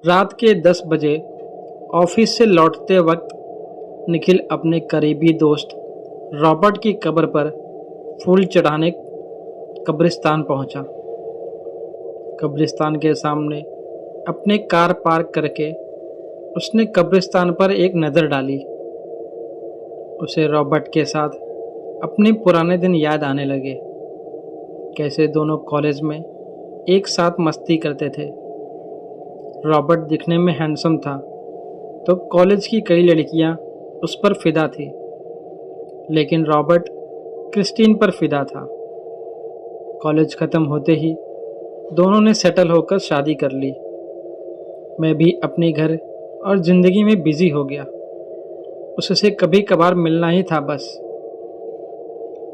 रात के 10 बजे ऑफिस से लौटते वक्त निखिल अपने करीबी दोस्त रॉबर्ट की कब्र पर फूल चढ़ाने कब्रिस्तान पहुंचा। कब्रिस्तान के सामने अपने कार पार्क करके उसने कब्रिस्तान पर एक नज़र डाली। उसे रॉबर्ट के साथ अपने पुराने दिन याद आने लगे, कैसे दोनों कॉलेज में एक साथ मस्ती करते थे। रॉबर्ट दिखने में हैंडसम था तो कॉलेज की कई लड़कियां उस पर फिदा थी, लेकिन रॉबर्ट क्रिस्टीन पर फिदा था। कॉलेज ख़त्म होते ही दोनों ने सेटल होकर शादी कर ली। मैं भी अपने घर और ज़िंदगी में बिज़ी हो गया। उससे कभी कभार मिलना ही था बस।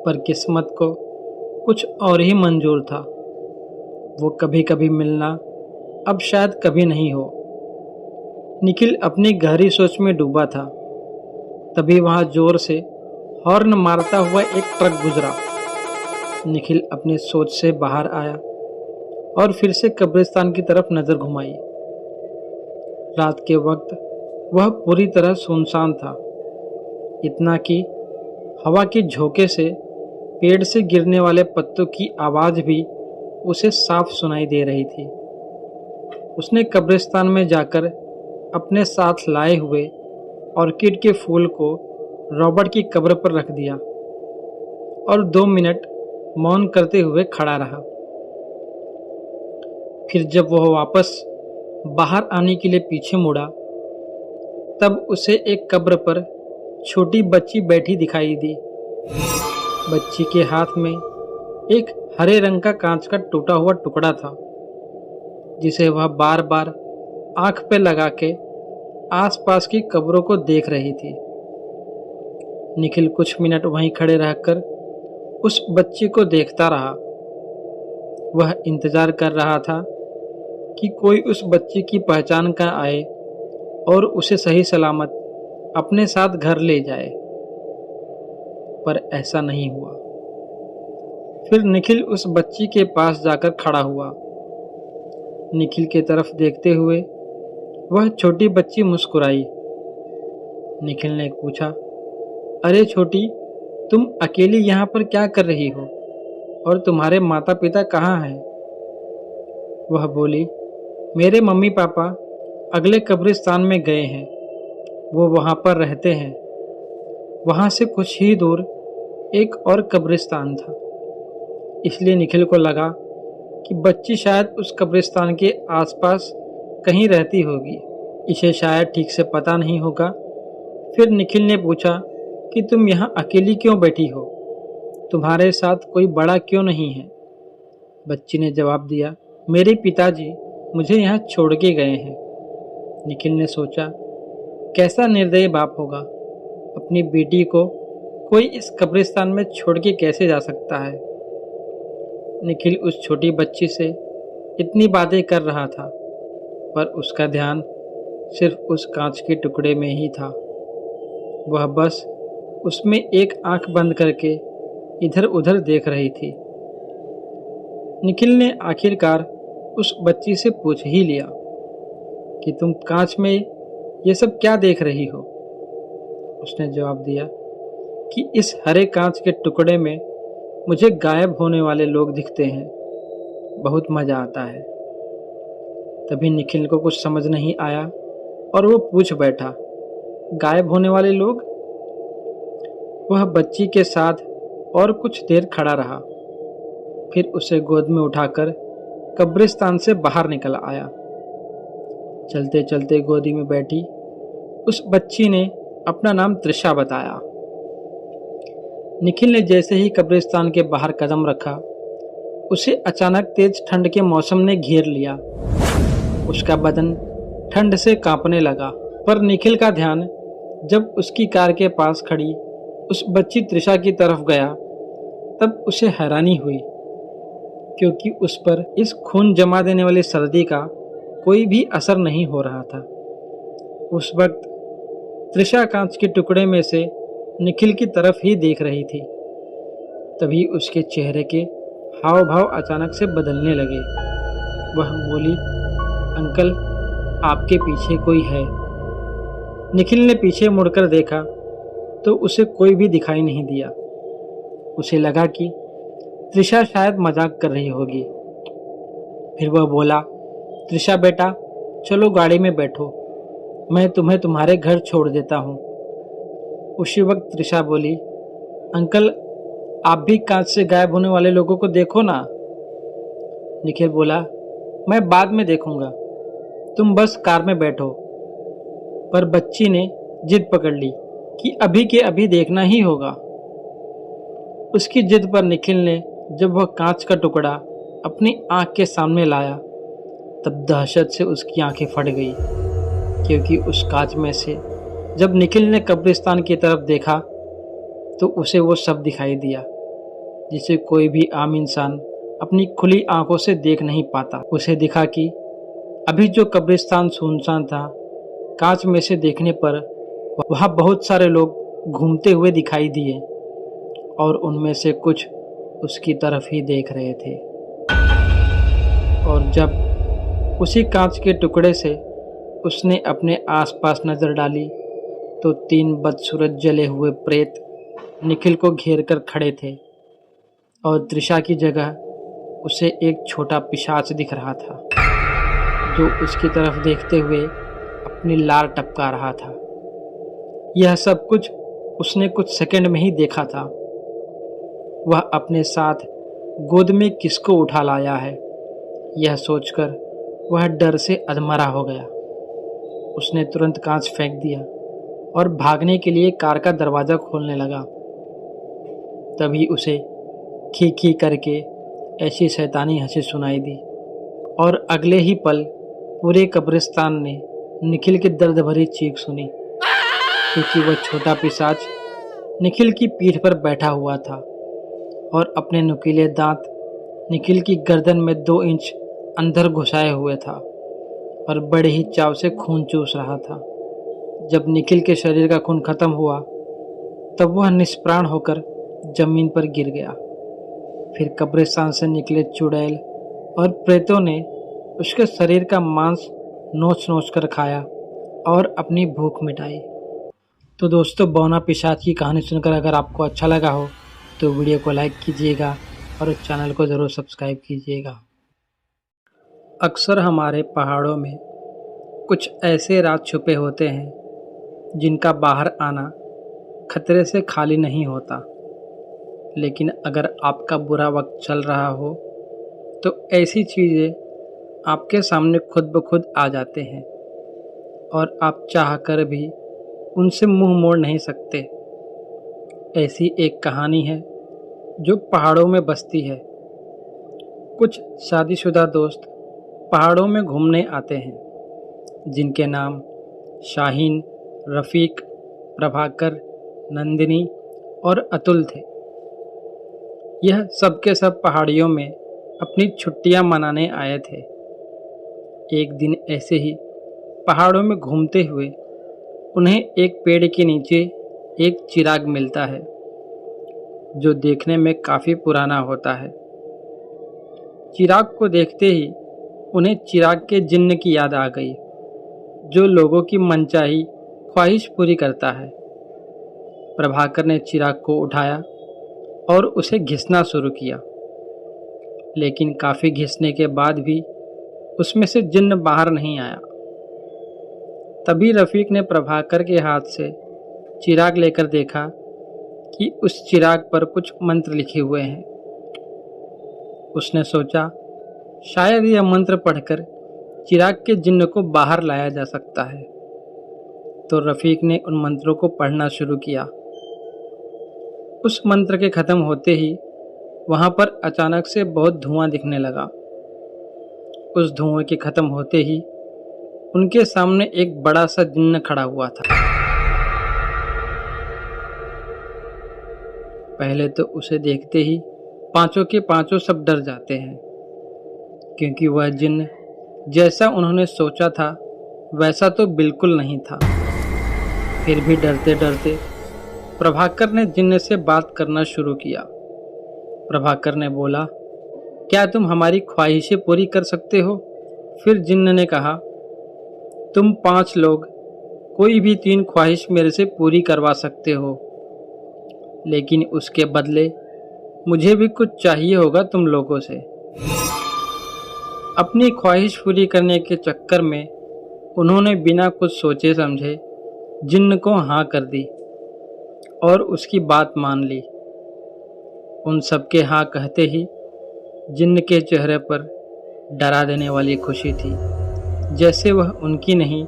पर किस्मत को कुछ और ही मंजूर था। वो कभी कभी मिलना अब शायद कभी नहीं हो। निखिल अपनी गहरी सोच में डूबा था। तभी वहाँ जोर से हॉर्न मारता हुआ एक ट्रक गुजरा। निखिल अपनी सोच से बाहर आया और फिर से कब्रिस्तान की तरफ नज़र घुमाई। रात के वक्त वह पूरी तरह सुनसान था, इतना कि हवा के झोंके से पेड़ से गिरने वाले पत्तों की आवाज़ भी उसे साफ सुनाई दे रही थी। उसने कब्रिस्तान में जाकर अपने साथ लाए हुए ऑर्किड के फूल को रॉबर्ट की कब्र पर रख दिया और 2 मिनट मौन करते हुए खड़ा रहा। फिर जब वह वापस बाहर आने के लिए पीछे मुड़ा, तब उसे एक कब्र पर छोटी बच्ची बैठी दिखाई दी। बच्ची के हाथ में एक हरे रंग का कांच का टूटा हुआ टुकड़ा था, जिसे वह बार बार आंख पे लगा के आसपास की कब्रों को देख रही थी। निखिल कुछ मिनट वहीं खड़े रहकर उस बच्ची को देखता रहा। वह इंतजार कर रहा था कि कोई उस बच्ची की पहचान कर आए और उसे सही सलामत अपने साथ घर ले जाए, पर ऐसा नहीं हुआ। फिर निखिल उस बच्ची के पास जाकर खड़ा हुआ। निखिल की तरफ देखते हुए वह छोटी बच्ची मुस्कुराई। निखिल ने पूछा, अरे छोटी, तुम अकेली यहाँ पर क्या कर रही हो और तुम्हारे माता पिता कहाँ हैं? वह बोली, मेरे मम्मी पापा अगले कब्रिस्तान में गए हैं, वो वहाँ पर रहते हैं। वहाँ से कुछ ही दूर एक और कब्रिस्तान था, इसलिए निखिल को लगा कि बच्ची शायद उस कब्रिस्तान के आसपास कहीं रहती होगी। इसे शायद ठीक से पता नहीं होगा। फिर निखिल ने पूछा कि तुम यहाँ अकेली क्यों बैठी हो? तुम्हारे साथ कोई बड़ा क्यों नहीं है? बच्ची ने जवाब दिया, मेरे पिताजी मुझे यहाँ छोड़ के गए हैं। निखिल ने सोचा, कैसा निर्दयी बाप होगा, अपनी बेटी को कोई इस कब्रिस्तान में छोड़ के कैसे जा सकता है। निखिल उस छोटी बच्ची से इतनी बातें कर रहा था, पर उसका ध्यान सिर्फ उस कांच के टुकड़े में ही था। वह बस उसमें एक आंख बंद करके इधर उधर देख रही थी। निखिल ने आखिरकार उस बच्ची से पूछ ही लिया कि तुम कांच में ये सब क्या देख रही हो? उसने जवाब दिया कि इस हरे कांच के टुकड़े में मुझे गायब होने वाले लोग दिखते हैं, बहुत मज़ा आता है। तभी निखिल को कुछ समझ नहीं आया और वो पूछ बैठा, गायब होने वाले लोग? वह बच्ची के साथ और कुछ देर खड़ा रहा, फिर उसे गोद में उठाकर कब्रिस्तान से बाहर निकल आया। चलते चलते गोदी में बैठी उस बच्ची ने अपना नाम त्रिशा बताया। निखिल ने जैसे ही कब्रिस्तान के बाहर कदम रखा, उसे अचानक तेज ठंड के मौसम ने घेर लिया। उसका बदन ठंड से कांपने लगा। पर निखिल का ध्यान जब उसकी कार के पास खड़ी उस बच्ची त्रिशा की तरफ गया, तब उसे हैरानी हुई, क्योंकि उस पर इस खून जमा देने वाली सर्दी का कोई भी असर नहीं हो रहा था। उस वक्त त्रिशा कांच के टुकड़े में से निखिल की तरफ ही देख रही थी। तभी उसके चेहरे के हाव भाव अचानक से बदलने लगे। वह बोली, अंकल आपके पीछे कोई है। निखिल ने पीछे मुड़कर देखा तो उसे कोई भी दिखाई नहीं दिया। उसे लगा कि त्रिशा शायद मजाक कर रही होगी। फिर वह बोला, त्रिशा बेटा चलो गाड़ी में बैठो, मैं तुम्हें तुम्हारे घर छोड़ देता हूँ। उसी वक्त त्रिशा बोली, अंकल आप भी कांच से गायब होने वाले लोगों को देखो ना। निखिल बोला, मैं बाद में देखूंगा, तुम बस कार में बैठो। पर बच्ची ने जिद पकड़ ली कि अभी के अभी देखना ही होगा। उसकी जिद पर निखिल ने जब वह कांच का टुकड़ा अपनी आंख के सामने लाया तब दहशत से उसकी आंखें फट गई, क्योंकि उस कांच में से जब निखिल ने कब्रिस्तान की तरफ देखा तो उसे वो सब दिखाई दिया जिसे कोई भी आम इंसान अपनी खुली आंखों से देख नहीं पाता। उसे दिखा कि अभी जो कब्रिस्तान सुनसान था, कांच में से देखने पर वहाँ बहुत सारे लोग घूमते हुए दिखाई दिए और उनमें से कुछ उसकी तरफ ही देख रहे थे। और जब उसी कांच के टुकड़े से उसने अपने आसपास नजर डाली तो 3 बदसूरत जले हुए प्रेत निखिल को घेर कर खड़े थे और त्रिशा की जगह उसे एक छोटा पिशाच दिख रहा था जो उसकी तरफ देखते हुए अपनी लार टपका रहा था। यह सब कुछ उसने कुछ सेकंड में ही देखा था। वह अपने साथ गोद में किसको उठा लाया है, यह सोचकर वह डर से अधमरा हो गया। उसने तुरंत कांच फेंक दिया और भागने के लिए कार का दरवाज़ा खोलने लगा। तभी उसे खी खी करके ऐसी शैतानी हंसी सुनाई दी और अगले ही पल पूरे कब्रिस्तान ने निखिल की दर्द भरी चीख सुनी, क्योंकि वह छोटा पिशाच निखिल की पीठ पर बैठा हुआ था और अपने नुकीले दांत निखिल की गर्दन में 2 इंच अंदर घुसाए हुए था और बड़े ही चाव से खून चूस रहा था। जब निखिल के शरीर का खून खत्म हुआ तब वह निष्प्राण होकर जमीन पर गिर गया। फिर कब्रिस्तान से निकले चुड़ैल और प्रेतों ने उसके शरीर का मांस नोच नोच कर खाया और अपनी भूख मिटाई। तो दोस्तों, बौना पिशाच की कहानी सुनकर अगर आपको अच्छा लगा हो तो वीडियो को लाइक कीजिएगा और चैनल को ज़रूर सब्सक्राइब कीजिएगा। अक्सर हमारे पहाड़ों में कुछ ऐसे राज छुपे होते हैं जिनका बाहर आना खतरे से खाली नहीं होता। लेकिन अगर आपका बुरा वक्त चल रहा हो तो ऐसी चीज़ें आपके सामने खुद ब खुद आ जाते हैं और आप चाह कर भी उनसे मुंह मोड़ नहीं सकते। ऐसी एक कहानी है जो पहाड़ों में बसती है। कुछ शादीशुदा दोस्त पहाड़ों में घूमने आते हैं जिनके नाम शाहीन, रफ़ीक, प्रभाकर, नंदिनी और अतुल थे। यह सब के सब पहाड़ियों में अपनी छुट्टियां मनाने आए थे। एक दिन ऐसे ही पहाड़ों में घूमते हुए उन्हें एक पेड़ के नीचे एक चिराग मिलता है जो देखने में काफ़ी पुराना होता है। चिराग को देखते ही उन्हें चिराग के जिन्न की याद आ गई जो लोगों की मनचाही ख्वाहिश पूरी करता है। प्रभाकर ने चिराग को उठाया और उसे घिसना शुरू किया, लेकिन काफ़ी घिसने के बाद भी उसमें से जिन्न बाहर नहीं आया। तभी रफ़ीक ने प्रभाकर के हाथ से चिराग लेकर देखा कि उस चिराग पर कुछ मंत्र लिखे हुए हैं। उसने सोचा शायद यह मंत्र पढ़कर चिराग के जिन्न को बाहर लाया जा सकता है। तो रफ़ीक ने उन मंत्रों को पढ़ना शुरू किया। उस मंत्र के ख़त्म होते ही वहाँ पर अचानक से बहुत धुआं दिखने लगा। उस धुएं के ख़त्म होते ही उनके सामने एक बड़ा सा जिन्न खड़ा हुआ था। पहले तो उसे देखते ही पांचों के पांचों सब डर जाते हैं, क्योंकि वह जिन्न जैसा उन्होंने सोचा था वैसा तो बिल्कुल नहीं था। फिर भी डरते डरते प्रभाकर ने जिन्न से बात करना शुरू किया। प्रभाकर ने बोला, क्या तुम हमारी ख्वाहिशें पूरी कर सकते हो? फिर जिन्न ने कहा, तुम 5 लोग कोई भी 3 ख्वाहिश मेरे से पूरी करवा सकते हो, लेकिन उसके बदले मुझे भी कुछ चाहिए होगा तुम लोगों से। अपनी ख्वाहिश पूरी करने के चक्कर में उन्होंने बिना कुछ सोचे समझे जिन्न को हाँ कर दी और उसकी बात मान ली। उन सबके हाँ कहते ही जिन्न के चेहरे पर डरा देने वाली खुशी थी, जैसे वह उनकी नहीं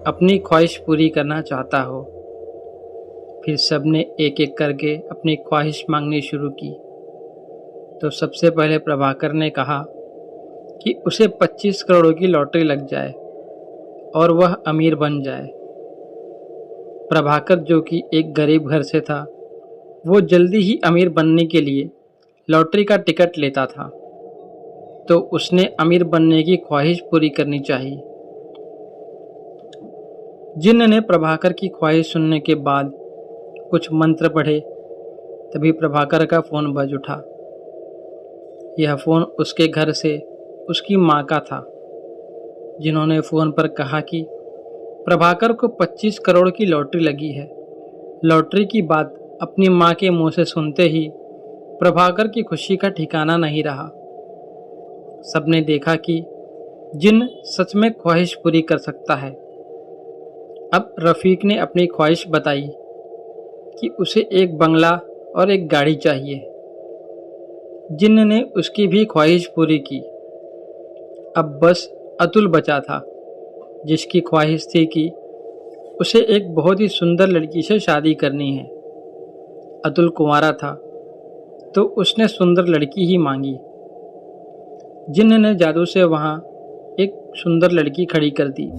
अपनी ख्वाहिश पूरी करना चाहता हो। फिर सबने एक एक करके अपनी ख्वाहिश मांगनी शुरू की। तो सबसे पहले प्रभाकर ने कहा कि उसे 25 करोड़ की लॉटरी लग जाए और वह अमीर बन जाए। प्रभाकर, जो कि एक गरीब घर से था, वो जल्दी ही अमीर बनने के लिए लॉटरी का टिकट लेता था, तो उसने अमीर बनने की ख्वाहिश पूरी करनी चाहिए। जिन्न ने प्रभाकर की ख्वाहिश सुनने के बाद कुछ मंत्र पढ़े, तभी प्रभाकर का फ़ोन बज उठा। यह फ़ोन उसके घर से उसकी माँ का था, जिन्होंने फ़ोन पर कहा कि प्रभाकर को 25 करोड़ की लॉटरी लगी है। लॉटरी की बात अपनी माँ के मुंह से सुनते ही प्रभाकर की खुशी का ठिकाना नहीं रहा। सबने देखा कि जिन्न सच में ख्वाहिश पूरी कर सकता है। अब रफ़ीक ने अपनी ख्वाहिश बताई कि उसे एक बंगला और एक गाड़ी चाहिए। जिन्न ने उसकी भी ख्वाहिश पूरी की। अब बस अतुल बचा था, जिसकी ख्वाहिश थी कि उसे एक बहुत ही सुंदर लड़की से शादी करनी है। अतुल कुंवारा था, तो उसने सुंदर लड़की ही मांगी। जिन्न ने जादू से वहाँ एक सुंदर लड़की खड़ी कर दी,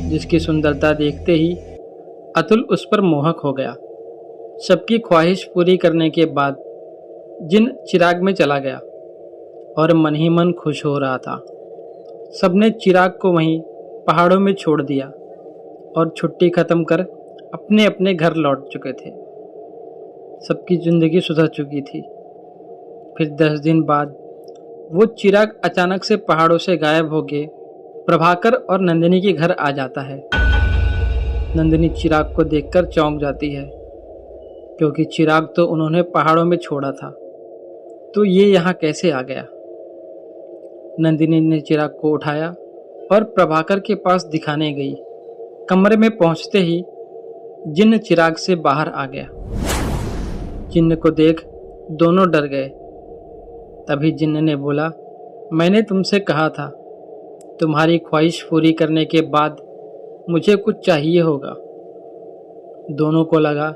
जिसकी सुंदरता देखते ही अतुल उस पर मोहक हो गया। सबकी ख्वाहिश पूरी करने के बाद जिन्न चिराग में चला गया और मन ही मन खुश हो रहा था। सबने चिराग को वहीं पहाड़ों में छोड़ दिया और छुट्टी ख़त्म कर अपने अपने घर लौट चुके थे। सबकी ज़िंदगी सुधर चुकी थी। फिर 10 दिन बाद वो चिराग अचानक से पहाड़ों से गायब हो गए प्रभाकर और नंदिनी के घर आ जाता है। नंदिनी चिराग को देखकर चौंक जाती है, क्योंकि चिराग तो उन्होंने पहाड़ों में छोड़ा था, तो ये यहाँ कैसे आ गया। नंदिनी ने चिराग को उठाया और प्रभाकर के पास दिखाने गई। कमरे में पहुँचते ही जिन्न चिराग से बाहर आ गया। जिन्न को देख दोनों डर गए। तभी जिन्न ने बोला, मैंने तुमसे कहा था, तुम्हारी ख्वाहिश पूरी करने के बाद मुझे कुछ चाहिए होगा। दोनों को लगा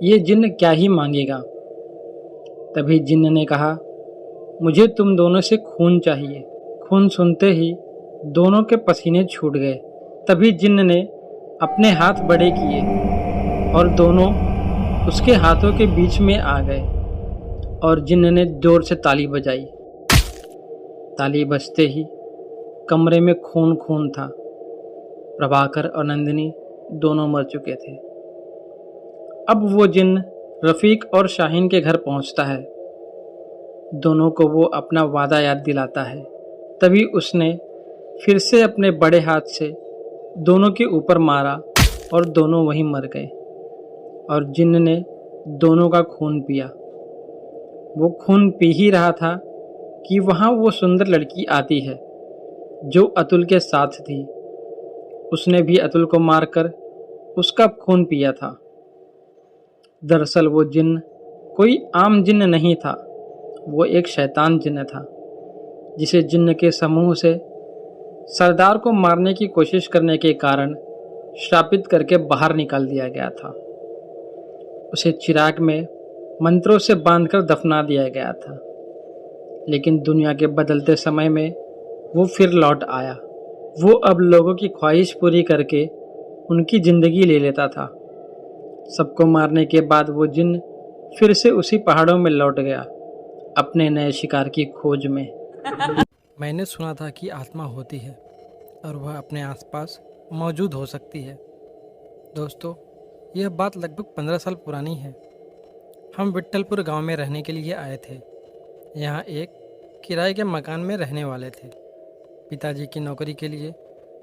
ये जिन्न क्या ही मांगेगा। तभी जिन्न ने कहा, मुझे तुम दोनों से खून चाहिए। खून सुनते ही दोनों के पसीने छूट गए। तभी जिन्न ने अपने हाथ बड़े किए और दोनों उसके हाथों के बीच में आ गए और जिन्न ने जोर से ताली बजाई। ताली बजते ही कमरे में खून खून था। प्रभाकर और नंदिनी दोनों मर चुके थे। अब वो जिन्न रफ़ीक और शाहीन के घर पहुंचता है। दोनों को वो अपना वादा याद दिलाता है। तभी उसने फिर से अपने बड़े हाथ से दोनों के ऊपर मारा और दोनों वहीं मर गए और जिन्न ने दोनों का खून पिया। वो खून पी ही रहा था कि वहाँ वो सुंदर लड़की आती है जो अतुल के साथ थी। उसने भी अतुल को मारकर उसका खून पिया था। दरअसल वो जिन्न कोई आम जिन्न नहीं था, वो एक शैतान जिन्न था, जिसे जिन्न के समूह से सरदार को मारने की कोशिश करने के कारण श्रापित करके बाहर निकाल दिया गया था। उसे चिराग में मंत्रों से बांधकर दफना दिया गया था। लेकिन दुनिया के बदलते समय में वो फिर लौट आया। वो अब लोगों की ख्वाहिश पूरी करके उनकी ज़िंदगी ले लेता था। सबको मारने के बाद वो जिन्न फिर से उसी पहाड़ों में लौट गया, अपने नए शिकार की खोज में। मैंने सुना था कि आत्मा होती है और वह अपने आसपास मौजूद हो सकती है। दोस्तों, यह बात लगभग 15 साल पुरानी है। हम विट्ठलपुर गांव में रहने के लिए आए थे। यहाँ एक किराए के मकान में रहने वाले थे। पिताजी की नौकरी के लिए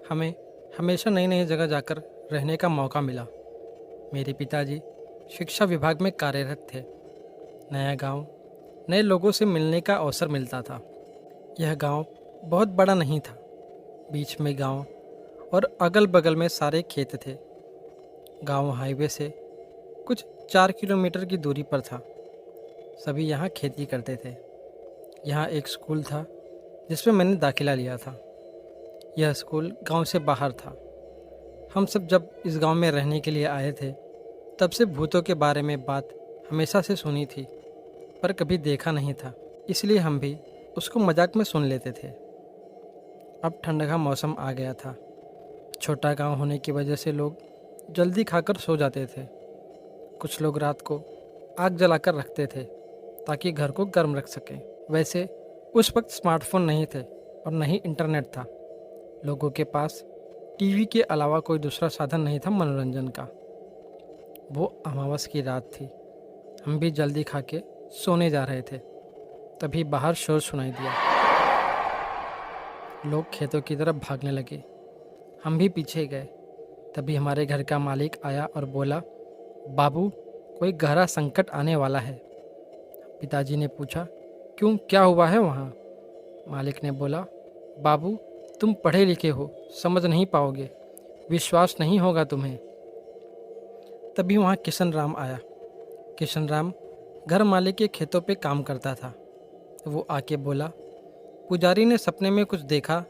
हमें हमेशा नई नई जगह जाकर रहने का मौका मिला। मेरे पिताजी शिक्षा विभाग में कार्यरत थे। नया गांव, नए लोगों से मिलने का अवसर मिलता था। यह गांव बहुत बड़ा नहीं था। बीच में गांव और अगल बगल में सारे खेत थे। गांव हाईवे से कुछ 4 किलोमीटर की दूरी पर था। सभी यहाँ खेती करते थे। यहाँ एक स्कूल था जिसमें मैंने दाखिला लिया था। यह स्कूल गांव से बाहर था। हम सब जब इस गांव में रहने के लिए आए थे तब से भूतों के बारे में बात हमेशा से सुनी थी, पर कभी देखा नहीं था, इसलिए हम भी उसको मजाक में सुन लेते थे। अब ठंड का मौसम आ गया था। छोटा गांव होने की वजह से लोग जल्दी खाकर सो जाते थे। कुछ लोग रात को आग जलाकर रखते थे ताकि घर को गर्म रख सकें। वैसे उस वक्त स्मार्टफोन नहीं थे और न ही इंटरनेट था। लोगों के पास टीवी के अलावा कोई दूसरा साधन नहीं था मनोरंजन का। वो अमावस की रात थी। हम भी जल्दी खा के सोने जा रहे थे, तभी बाहर शोर सुनाई दिया। लोग खेतों की तरफ भागने लगे। हम भी पीछे गए। तभी हमारे घर का मालिक आया और बोला, बाबू, कोई गहरा संकट आने वाला है। पिताजी ने पूछा, क्यों, क्या हुआ है वहाँ? मालिक ने बोला, बाबू, तुम पढ़े लिखे हो, समझ नहीं पाओगे, विश्वास नहीं होगा तुम्हें। तभी वहाँ किशन राम आया। किशन राम घर मालिक के खेतों पे काम करता था। वो आके बोला, पुजारी ने सपने में कुछ देखा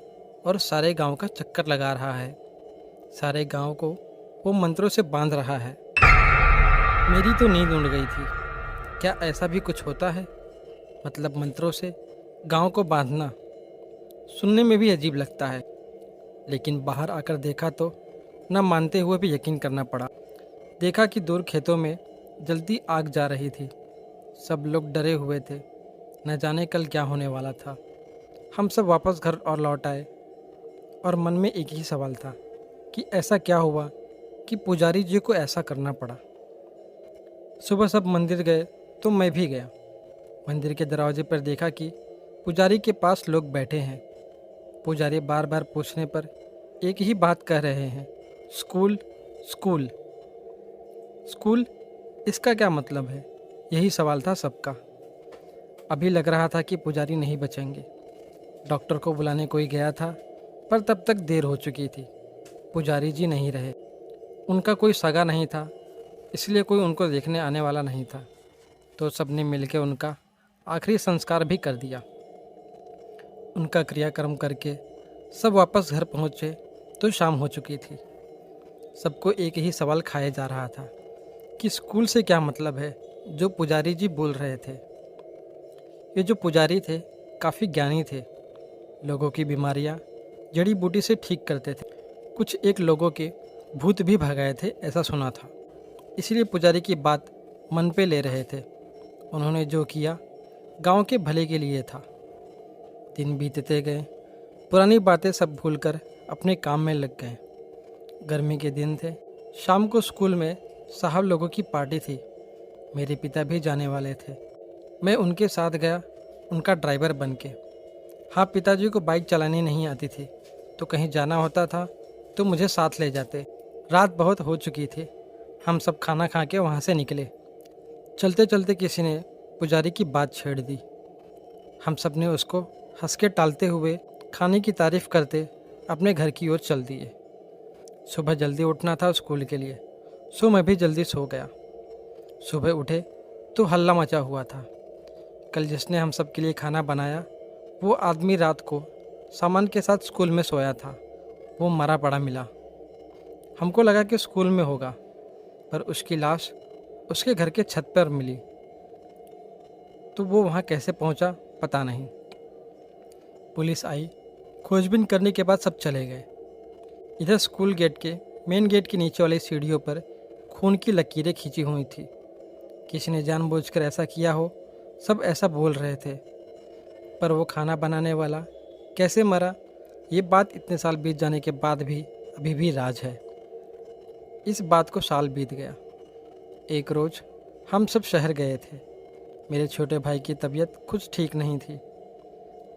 और सारे गांव का चक्कर लगा रहा है। सारे गांव को वो मंत्रों से बांध रहा है। मेरी तो नींद उड़ गई थी। क्या ऐसा भी कुछ होता है? मतलब मंत्रों से गांव को बांधना सुनने में भी अजीब लगता है, लेकिन बाहर आकर देखा तो न मानते हुए भी यकीन करना पड़ा। देखा कि दूर खेतों में जल्दी आग जा रही थी। सब लोग डरे हुए थे, न जाने कल क्या होने वाला था। हम सब वापस घर और लौट आए और मन में एक ही सवाल था कि ऐसा क्या हुआ कि पुजारी जी को ऐसा करना पड़ा। सुबह सब मंदिर गए तो मैं भी गया। मंदिर के दरवाजे पर देखा कि पुजारी के पास लोग बैठे हैं। पुजारी बार बार पूछने पर एक ही बात कह रहे हैं, स्कूल स्कूल स्कूल। इसका क्या मतलब है? यही सवाल था सबका। अभी लग रहा था कि पुजारी नहीं बचेंगे। डॉक्टर को बुलाने कोई गया था, पर तब तक देर हो चुकी थी। पुजारी जी नहीं रहे। उनका कोई सगा नहीं था, इसलिए कोई उनको देखने आने वाला नहीं था। तो सबने मिलकर उनका आखिरी संस्कार भी कर दिया। उनका क्रियाक्रम करके सब वापस घर पहुँचे तो शाम हो चुकी थी। सबको एक ही सवाल खाया जा रहा था कि स्कूल से क्या मतलब है जो पुजारी जी बोल रहे थे। ये जो पुजारी थे काफ़ी ज्ञानी थे। लोगों की बीमारियां जड़ी बूटी से ठीक करते थे। कुछ एक लोगों के भूत भी भगाए थे, ऐसा सुना था। इसलिए पुजारी की बात मन पे ले रहे थे। उन्होंने जो किया गांव के भले के लिए था। दिन बीतते गए। पुरानी बातें सब भूलकर अपने काम में लग गए। गर्मी के दिन थे। शाम को स्कूल में साहब लोगों की पार्टी थी। मेरे पिता भी जाने वाले थे। मैं उनके साथ गया, उनका ड्राइवर बन के। हाँ, पिताजी को बाइक चलानी नहीं आती थी, तो कहीं जाना होता था तो मुझे साथ ले जाते। रात बहुत हो चुकी थी। हम सब खाना खा के वहाँ से निकले। चलते चलते किसी ने पुजारी की बात छेड़ दी। हम सब ने उसको हंस के टालते हुए खाने की तारीफ़ करते अपने घर की ओर चल दिए। सुबह जल्दी उठना था स्कूल के लिए, सो मैं भी जल्दी सो गया। सुबह उठे तो हल्ला मचा हुआ था। कल जिसने हम सब के लिए खाना बनाया वो आदमी रात को सामान के साथ स्कूल में सोया था। वो मरा पड़ा मिला। हमको लगा कि स्कूल में होगा, पर उसकी लाश उसके घर के छत पर मिली। तो वो वहाँ कैसे पहुँचा पता नहीं। पुलिस आई, खोजबीन करने के बाद सब चले गए। इधर स्कूल गेट के मेन गेट के नीचे वाली सीढ़ियों पर खून की लकीरें खींची हुई थी। किसी ने जानबूझकर ऐसा किया हो, सब ऐसा बोल रहे थे। पर वो खाना बनाने वाला कैसे मरा, ये बात इतने साल बीत जाने के बाद भी अभी भी राज है। इस बात को साल बीत गया। एक रोज़ हम सब शहर गए थे। मेरे छोटे भाई की तबीयत कुछ ठीक नहीं थी।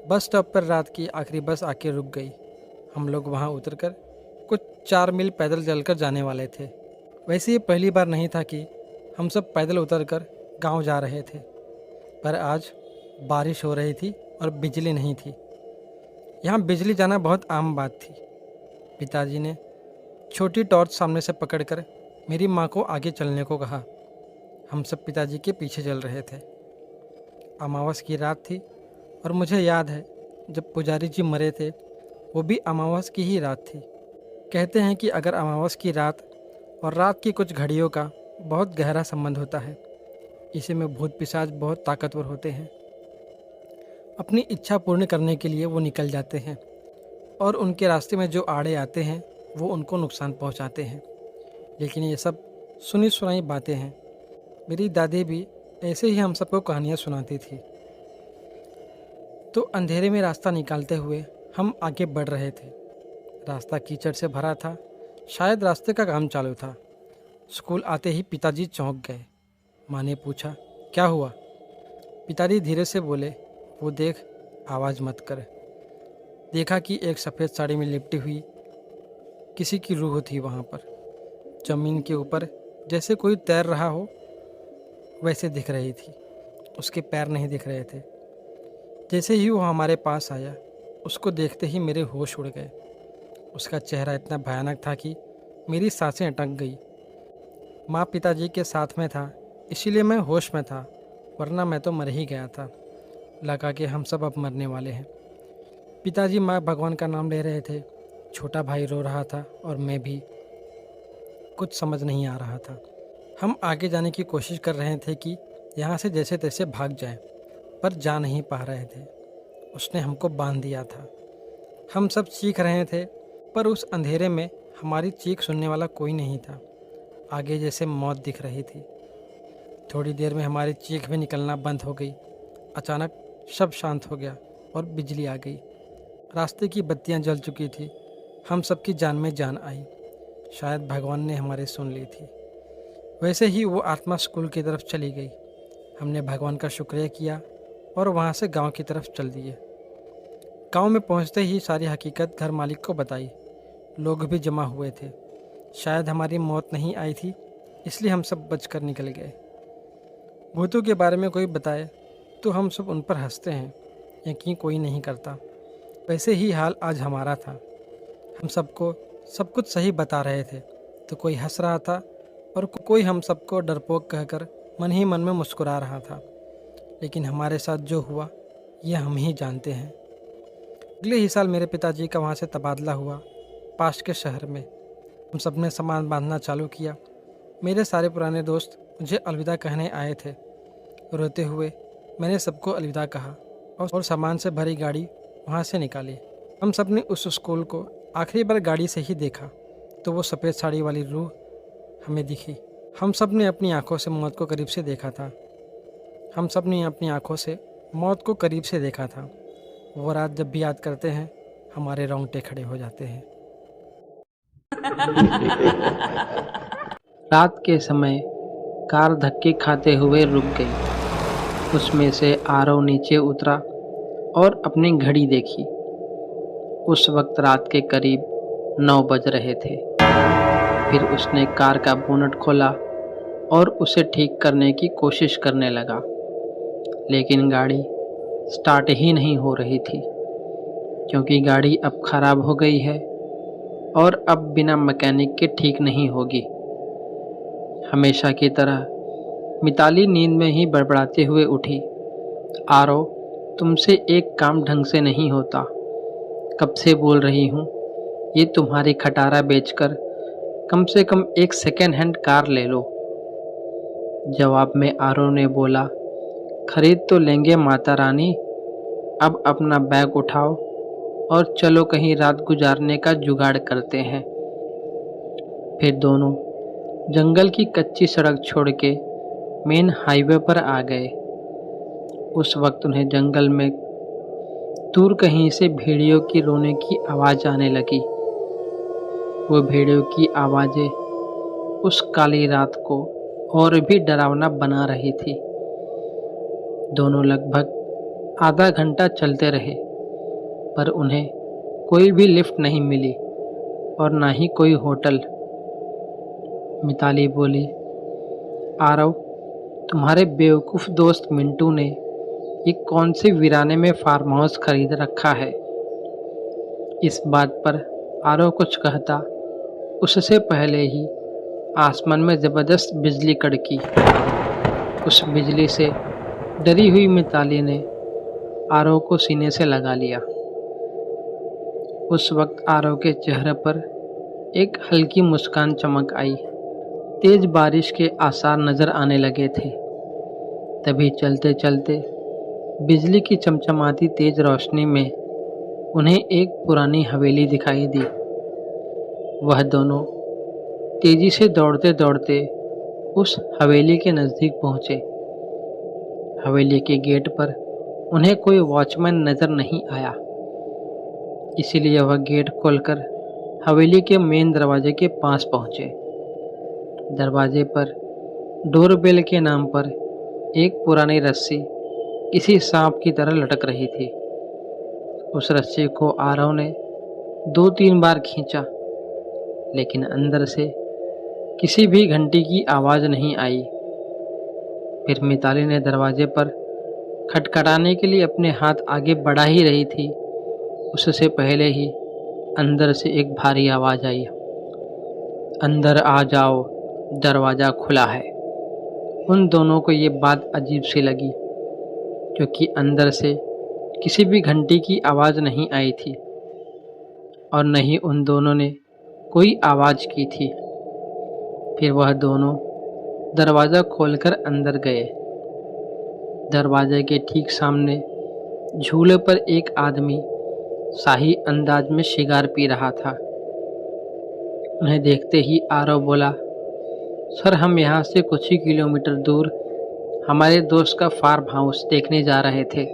बस स्टॉप पर रात की आखिरी बस आके रुक गई। हम लोग वहाँ उतरकर कुछ 4 मील पैदल चलकर जाने वाले थे। वैसे ये पहली बार नहीं था कि हम सब पैदल उतरकर गांव जा रहे थे, पर आज बारिश हो रही थी और बिजली नहीं थी। यहाँ बिजली जाना बहुत आम बात थी। पिताजी ने छोटी टॉर्च सामने से पकड़कर मेरी माँ को आगे चलने को कहा। हम सब पिताजी के पीछे चल रहे थे। अमावस की रात थी और मुझे याद है जब पुजारी जी मरे थे वो भी अमावस की ही रात थी। कहते हैं कि अगर अमावस की रात और रात की कुछ घड़ियों का बहुत गहरा संबंध होता है। इसी में भूत पिशाच बहुत ताकतवर होते हैं। अपनी इच्छा पूर्ण करने के लिए वो निकल जाते हैं और उनके रास्ते में जो आड़े आते हैं वो उनको नुकसान पहुंचाते हैं। लेकिन ये सब सुनी सुनाई बातें हैं। मेरी दादी भी ऐसे ही हम सबको कहानियाँ सुनाती थी। तो अंधेरे में रास्ता निकालते हुए हम आगे बढ़ रहे थे। रास्ता कीचड़ से भरा था, शायद रास्ते का काम चालू था। स्कूल आते ही पिताजी चौंक गए। माँ ने पूछा, क्या हुआ? पिताजी धीरे से बोले, वो देख, आवाज़ मत कर। देखा कि एक सफ़ेद साड़ी में लिपटी हुई किसी की रूह थी वहाँ पर, ज़मीन के ऊपर जैसे कोई तैर रहा हो वैसे दिख रही थी। उसके पैर नहीं दिख रहे थे। जैसे ही वो हमारे पास आया, उसको देखते ही मेरे होश उड़ गए। उसका चेहरा इतना भयानक था कि मेरी सांसें अटक गई। माँ पिताजी के साथ में था, इसीलिए मैं होश में था, वरना मैं तो मर ही गया था। लगा कि हम सब अब मरने वाले हैं। पिताजी माँ भगवान का नाम ले रहे थे। छोटा भाई रो रहा था और मैं भी। कुछ समझ नहीं आ रहा था। हम आगे जाने की कोशिश कर रहे थे कि यहाँ से जैसे तैसे भाग जाएं, पर जा नहीं पा रहे थे। उसने हमको बांध दिया था। हम सब चीख रहे थे, पर उस अंधेरे में हमारी चीख सुनने वाला कोई नहीं था। आगे जैसे मौत दिख रही थी। थोड़ी देर में हमारी चीख भी निकलना बंद हो गई। अचानक सब शांत हो गया और बिजली आ गई। रास्ते की बत्तियां जल चुकी थी। हम सबकी जान में जान आई। शायद भगवान ने हमारी सुन ली थी। वैसे ही वो आत्मा स्कूल की तरफ चली गई। हमने भगवान का शुक्रिया किया और वहाँ से गांव की तरफ चल दिए। गांव में पहुँचते ही सारी हकीकत घर मालिक को बताई। लोग भी जमा हुए थे। शायद हमारी मौत नहीं आई थी, इसलिए हम सब बचकर निकल गए। भूतों के बारे में कोई बताए तो हम सब उन पर हंसते हैं, यकीन कोई नहीं करता। वैसे ही हाल आज हमारा था। हम सबको सब कुछ सही बता रहे थे तो कोई हंस रहा था और कोई हम सबको डरपोक कहकर मन ही मन में मुस्कुरा रहा था। लेकिन हमारे साथ जो हुआ यह हम ही जानते हैं। अगले ही साल मेरे पिताजी का वहाँ से तबादला हुआ, पास के शहर में। हम सब ने सामान बांधना चालू किया। मेरे सारे पुराने दोस्त मुझे अलविदा कहने आए थे। रोते हुए मैंने सबको अलविदा कहा और सामान से भरी गाड़ी वहाँ से निकाली। हम सब ने उस स्कूल को आखिरी बार गाड़ी से ही देखा तो वो सफ़ेद साड़ी वाली रूह हमें दिखी। हम सब ने अपनी आंखों से मौत को करीब से देखा था। वो रात जब भी याद करते हैं हमारे रोंगटे खड़े हो जाते हैं। रात के समय कार धक्के खाते हुए रुक गई। उसमें से आरव नीचे उतरा और अपनी घड़ी देखी। उस वक्त रात के करीब 9 बज रहे थे। फिर उसने कार का बोनट खोला और उसे ठीक करने की कोशिश करने लगा, लेकिन गाड़ी स्टार्ट ही नहीं हो रही थी, क्योंकि गाड़ी अब ख़राब हो गई है और अब बिना मैकेनिक के ठीक नहीं होगी। हमेशा की तरह मिताली नींद में ही बड़बड़ाते हुए उठी। आरव, तुमसे एक काम ढंग से नहीं होता। कब से बोल रही हूँ, ये तुम्हारी खटारा बेचकर कम से कम एक सेकेंड हैंड कार ले लो। जवाब में आरव ने बोला, खरीद तो लेंगे माता रानी, अब अपना बैग उठाओ और चलो कहीं रात गुजारने का जुगाड़ करते हैं। फिर दोनों जंगल की कच्ची सड़क छोड़ के मेन हाईवे पर आ गए। उस वक्त उन्हें जंगल में दूर कहीं से भेड़ियों की रोने की आवाज़ आने लगी। वो भेड़ियों की आवाज़ें उस काली रात को और भी डरावना बना रही थी। दोनों लगभग आधा घंटा चलते रहे। पर उन्हें कोई भी लिफ्ट नहीं मिली और ना ही कोई होटल। मिताली बोली, आरव, तुम्हारे बेवकूफ़ दोस्त मिंटू ने ये कौन से वीराने में फार्म हाउस खरीद रखा है। इस बात पर आरव कुछ कहता उससे पहले ही आसमान में ज़बरदस्त बिजली कड़की। उस बिजली से डरी हुई मिताली ने आरव को सीने से लगा लिया। उस वक्त आरव के चेहरे पर एक हल्की मुस्कान चमक आई। तेज बारिश के आसार नज़र आने लगे थे। तभी चलते चलते बिजली की चमचमाती तेज रोशनी में उन्हें एक पुरानी हवेली दिखाई दी। वह दोनों तेजी से दौड़ते दौड़ते उस हवेली के नज़दीक पहुँचे। हवेली के गेट पर उन्हें कोई वॉचमैन नज़र नहीं आया, इसीलिए वह गेट खोलकर हवेली के मेन दरवाजे के पास पहुँचे। दरवाजे पर डोरबेल के नाम पर एक पुरानी रस्सी किसी सांप की तरह लटक रही थी। उस रस्सी को आरव ने 2-3 बार खींचा, लेकिन अंदर से किसी भी घंटी की आवाज़ नहीं आई। फिर मिताली ने दरवाजे पर खटखटाने के लिए अपने हाथ आगे बढ़ा ही रही थी, उससे पहले ही अंदर से एक भारी आवाज़ आई, अंदर आ जाओ, दरवाज़ा खुला है। उन दोनों को ये बात अजीब सी लगी, क्योंकि अंदर से किसी भी घंटी की आवाज़ नहीं आई थी और न ही उन दोनों ने कोई आवाज़ की थी। फिर वह दोनों दरवाज़ा खोलकर अंदर गए। दरवाजे के ठीक सामने झूले पर एक आदमी शाही अंदाज में सिगार पी रहा था। उन्हें देखते ही आरव बोला, सर, हम यहाँ से कुछ ही किलोमीटर दूर हमारे दोस्त का फार्म हाउस देखने जा रहे थे,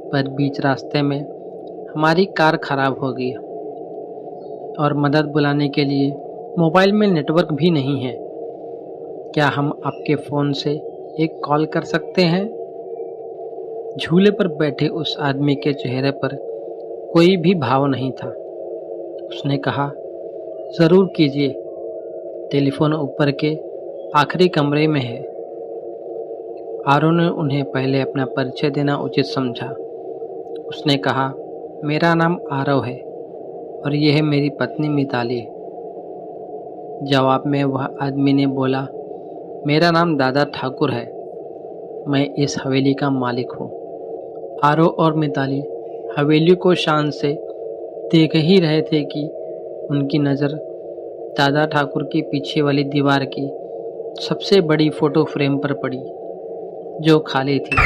पर बीच रास्ते में हमारी कार खराब हो गई और मदद बुलाने के लिए मोबाइल में नेटवर्क भी नहीं है। क्या हम आपके फ़ोन से एक कॉल कर सकते हैं? झूले पर बैठे उस आदमी के चेहरे पर कोई भी भाव नहीं था। उसने कहा, ज़रूर कीजिए, टेलीफोन ऊपर के आखिरी कमरे में है। आरव ने उन्हें पहले अपना परिचय देना उचित समझा। उसने कहा, मेरा नाम आरव है और यह है मेरी पत्नी मिताली। जवाब में वह आदमी ने बोला, मेरा नाम दादा ठाकुर है, मैं इस हवेली का मालिक हूँ। आरव और मिताली हवेली को शान से देख ही रहे थे कि उनकी नज़र दादा ठाकुर के पीछे वाली दीवार की सबसे बड़ी फ़ोटो फ्रेम पर पड़ी, जो खाली थी।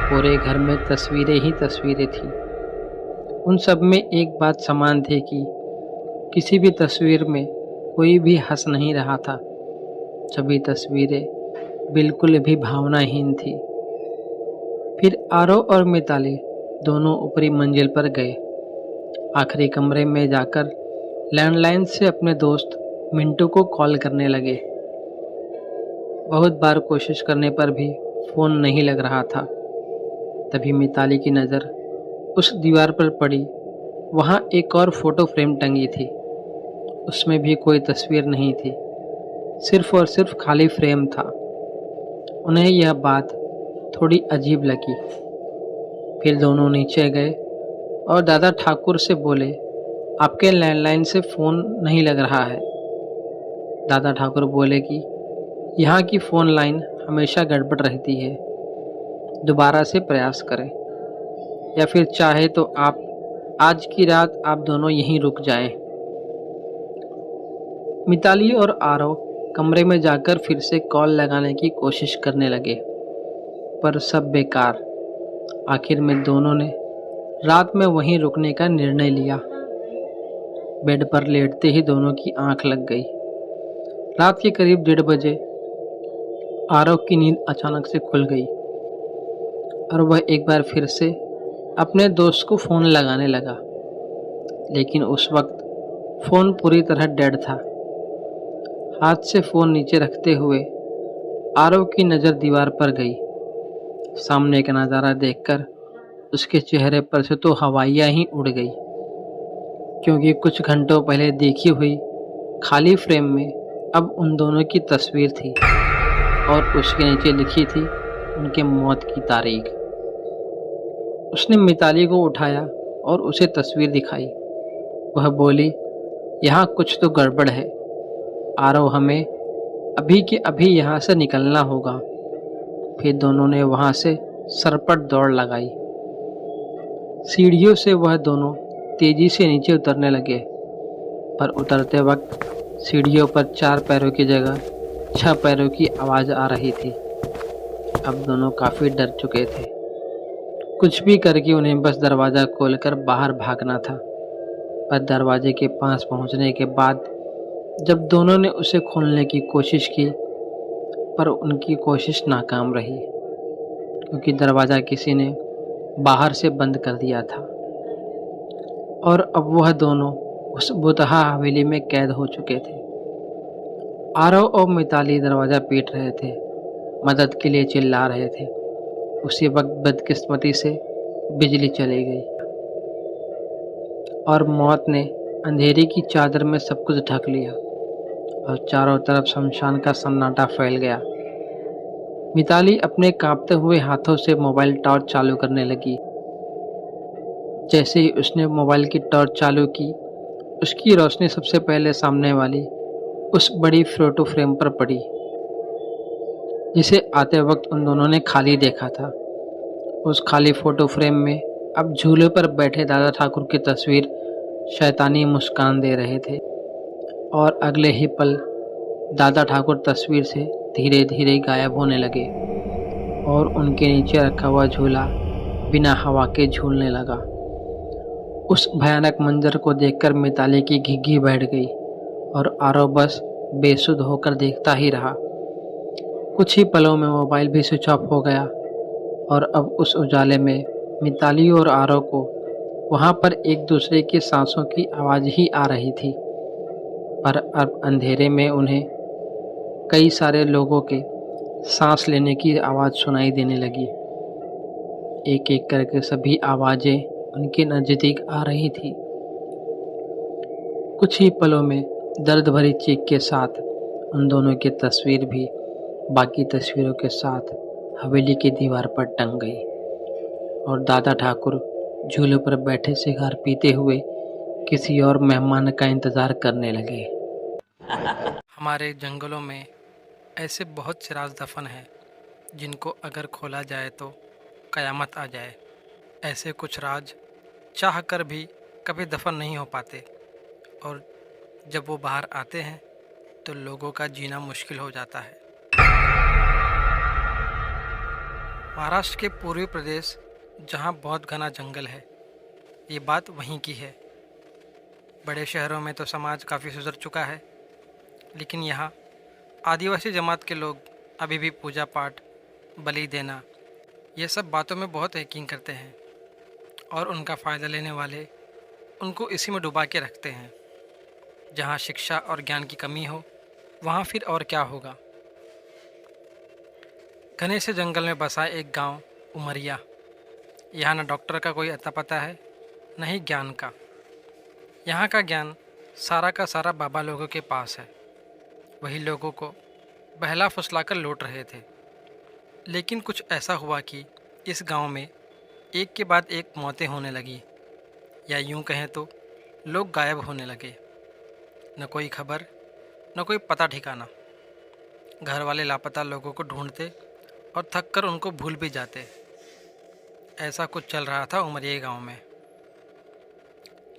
पूरे घर में तस्वीरें ही तस्वीरें थीं। उन सब में एक बात समान थी कि किसी भी तस्वीर में कोई भी हंस नहीं रहा था। सभी तस्वीरें बिल्कुल भी भावनाहीन थी। फिर आरव और मिताली दोनों ऊपरी मंजिल पर गए। आखिरी कमरे में जाकर लैंडलाइन से अपने दोस्त मिंटू को कॉल करने लगे। बहुत बार कोशिश करने पर भी फ़ोन नहीं लग रहा था। तभी मिताली की नज़र उस दीवार पर पड़ी। वहाँ एक और फ़ोटो फ्रेम टंगी थी। उसमें भी कोई तस्वीर नहीं थी, सिर्फ़ और सिर्फ खाली फ्रेम था। उन्हें यह बात थोड़ी अजीब लगी। फिर दोनों नीचे गए और दादा ठाकुर से बोले, आपके लैंडलाइन से फ़ोन नहीं लग रहा है। दादा ठाकुर बोले कि यहाँ की फ़ोन लाइन हमेशा गड़बड़ रहती है, दोबारा से प्रयास करें, या फिर चाहे तो आप आज की रात आप दोनों यहीं रुक जाएं। मिताली और आरव कमरे में जाकर फिर से कॉल लगाने की कोशिश करने लगे, पर सब बेकार। आखिर में दोनों ने रात में वहीं रुकने का निर्णय लिया। बेड पर लेटते ही दोनों की आंख लग गई। रात के करीब 1:30 बजे आरव की नींद अचानक से खुल गई और वह एक बार फिर से अपने दोस्त को फ़ोन लगाने लगा, लेकिन उस वक्त फ़ोन पूरी तरह डेड था। हाथ से फ़ोन नीचे रखते हुए आरव की नज़र दीवार पर गई। सामने का नज़ारा देखकर उसके चेहरे पर से तो हवाइयाँ ही उड़ गई, क्योंकि कुछ घंटों पहले देखी हुई खाली फ्रेम में अब उन दोनों की तस्वीर थी और उसके नीचे लिखी थी उनके मौत की तारीख। उसने मिताली को उठाया और उसे तस्वीर दिखाई। वह बोली, यहाँ कुछ तो गड़बड़ है आरव, हमें अभी के अभी यहाँ से निकलना होगा। फिर दोनों ने वहाँ से सरपट दौड़ लगाई। सीढ़ियों से वह दोनों तेजी से नीचे उतरने लगे, पर उतरते वक्त सीढ़ियों पर 4 पैरों की जगह 6 पैरों की आवाज़ आ रही थी। अब दोनों काफ़ी डर चुके थे। कुछ भी करके उन्हें बस दरवाज़ा खोलकर बाहर भागना था। पर दरवाजे के पास पहुंचने के बाद जब दोनों ने उसे खोलने की कोशिश की, पर उनकी कोशिश नाकाम रही, क्योंकि दरवाज़ा किसी ने बाहर से बंद कर दिया था और अब वह दोनों उस बुतहा हवेली में कैद हो चुके थे। आरव और मिताली दरवाज़ा पीट रहे थे, मदद के लिए चिल्ला रहे थे। उसी वक्त बदकिस्मती से बिजली चली गई और मौत ने अंधेरे की चादर में सब कुछ ढक लिया और चारों तरफ शमशान का सन्नाटा फैल गया। मिताली अपने कांपते हुए हाथों से मोबाइल टॉर्च चालू करने लगी। जैसे ही उसने मोबाइल की टॉर्च चालू की, उसकी रोशनी सबसे पहले सामने वाली उस बड़ी फोटो फ्रेम पर पड़ी, जिसे आते वक्त उन दोनों ने खाली देखा था। उस खाली फोटो फ्रेम में अब झूले पर बैठे दादा ठाकुर की तस्वीर शैतानी मुस्कान दे रहे थे और अगले ही पल दादा ठाकुर तस्वीर से धीरे धीरे गायब होने लगे और उनके नीचे रखा हुआ झूला बिना हवा के झूलने लगा। उस भयानक मंजर को देखकर मिताली की घिघी बैठ गई और आरव बस बेसुध होकर देखता ही रहा। कुछ ही पलों में मोबाइल भी स्विच ऑफ हो गया और अब उस उजाले में मिताली और आरव को वहाँ पर एक दूसरे की सांसों की आवाज़ ही आ रही थी, पर अब अंधेरे में उन्हें कई सारे लोगों के सांस लेने की आवाज़ सुनाई देने लगी। एक एक करके सभी आवाज़ें उनके नज़दीक आ रही थी। कुछ ही पलों में दर्द भरी चीख के साथ उन दोनों की तस्वीर भी बाकी तस्वीरों के साथ हवेली की दीवार पर टंग गई और दादा ठाकुर झूले पर बैठे सिगार पीते हुए किसी और मेहमान का इंतज़ार करने लगे। हमारे जंगलों में ऐसे बहुत से राज दफन हैं जिनको अगर खोला जाए तो कयामत आ जाए। ऐसे कुछ राज चाह कर भी कभी दफन नहीं हो पाते और जब वो बाहर आते हैं तो लोगों का जीना मुश्किल हो जाता है। महाराष्ट्र के पूर्वी प्रदेश, जहाँ बहुत घना जंगल है, ये बात वहीं की है। बड़े शहरों में तो समाज काफ़ी सुधर चुका है, लेकिन यहाँ आदिवासी जमात के लोग अभी भी पूजा पाठ, बलि देना, ये सब बातों में बहुत यकीन करते हैं और उनका फ़ायदा लेने वाले उनको इसी में डुबा के रखते हैं। जहाँ शिक्षा और ज्ञान की कमी हो, वहाँ फिर और क्या होगा। घने से जंगल में बसा एक गांव उमरिया। यहाँ न डॉक्टर का कोई अता पता है, न ही ज्ञान का। यहाँ का ज्ञान सारा का सारा बाबा लोगों के पास है। वही लोगों को बहला फुसलाकर लौट रहे थे। लेकिन कुछ ऐसा हुआ कि इस गांव में एक के बाद एक मौतें होने लगी, या यूं कहें तो लोग गायब होने लगे। न कोई खबर, न कोई पता ठिकाना। घर वाले लापता लोगों को ढूंढते और थक कर उनको भूल भी जाते। ऐसा कुछ चल रहा था उमरिया गांव में।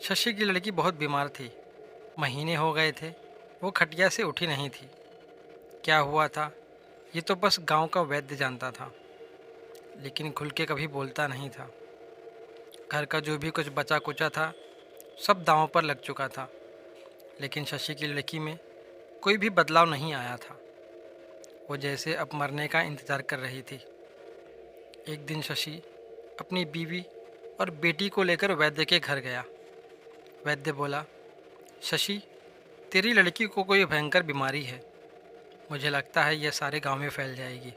शशि की लड़की बहुत बीमार थी। महीने हो गए थे वो खटिया से उठी नहीं थी। क्या हुआ था ये तो बस गांव का वैद्य जानता था, लेकिन खुल के कभी बोलता नहीं था। घर का जो भी कुछ बचा कुचा था सब दांव पर लग चुका था, लेकिन शशि की लड़की में कोई भी बदलाव नहीं आया था। वो जैसे अब मरने का इंतज़ार कर रही थी। एक दिन शशि अपनी बीवी और बेटी को लेकर वैद्य के घर गया। वैद्य बोला, शशि, तेरी लड़की को कोई भयंकर बीमारी है। मुझे लगता है यह सारे गांव में फैल जाएगी।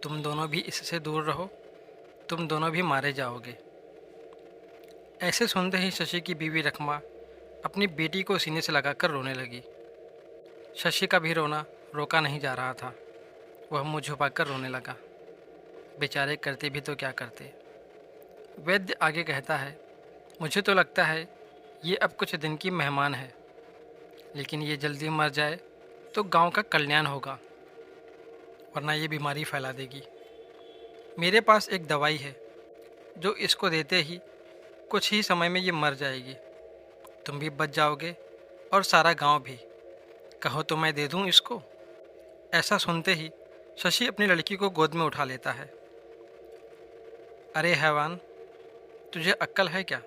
तुम दोनों भी इससे दूर रहो, तुम दोनों भी मारे जाओगे। ऐसे सुनते ही शशि की बीवी रखमा अपनी बेटी को सीने से लगाकर रोने लगी। शशि का भी रोना रोका नहीं जा रहा था। वह मुँह झुकाकर रोने लगा। बेचारे करते भी तो क्या करते। वैद्य आगे कहता है, मुझे तो लगता है ये अब कुछ दिन की मेहमान है, लेकिन ये जल्दी मर जाए तो गांव का कल्याण होगा, वरना ये बीमारी फैला देगी। मेरे पास एक दवाई है जो इसको देते ही कुछ ही समय में ये मर जाएगी। तुम भी बच जाओगे और सारा गांव भी। कहो तो मैं दे दूं इसको। ऐसा सुनते ही शशि अपनी लड़की को गोद में उठा लेता है। अरे हैवान, तुझे अक्ल है क्या?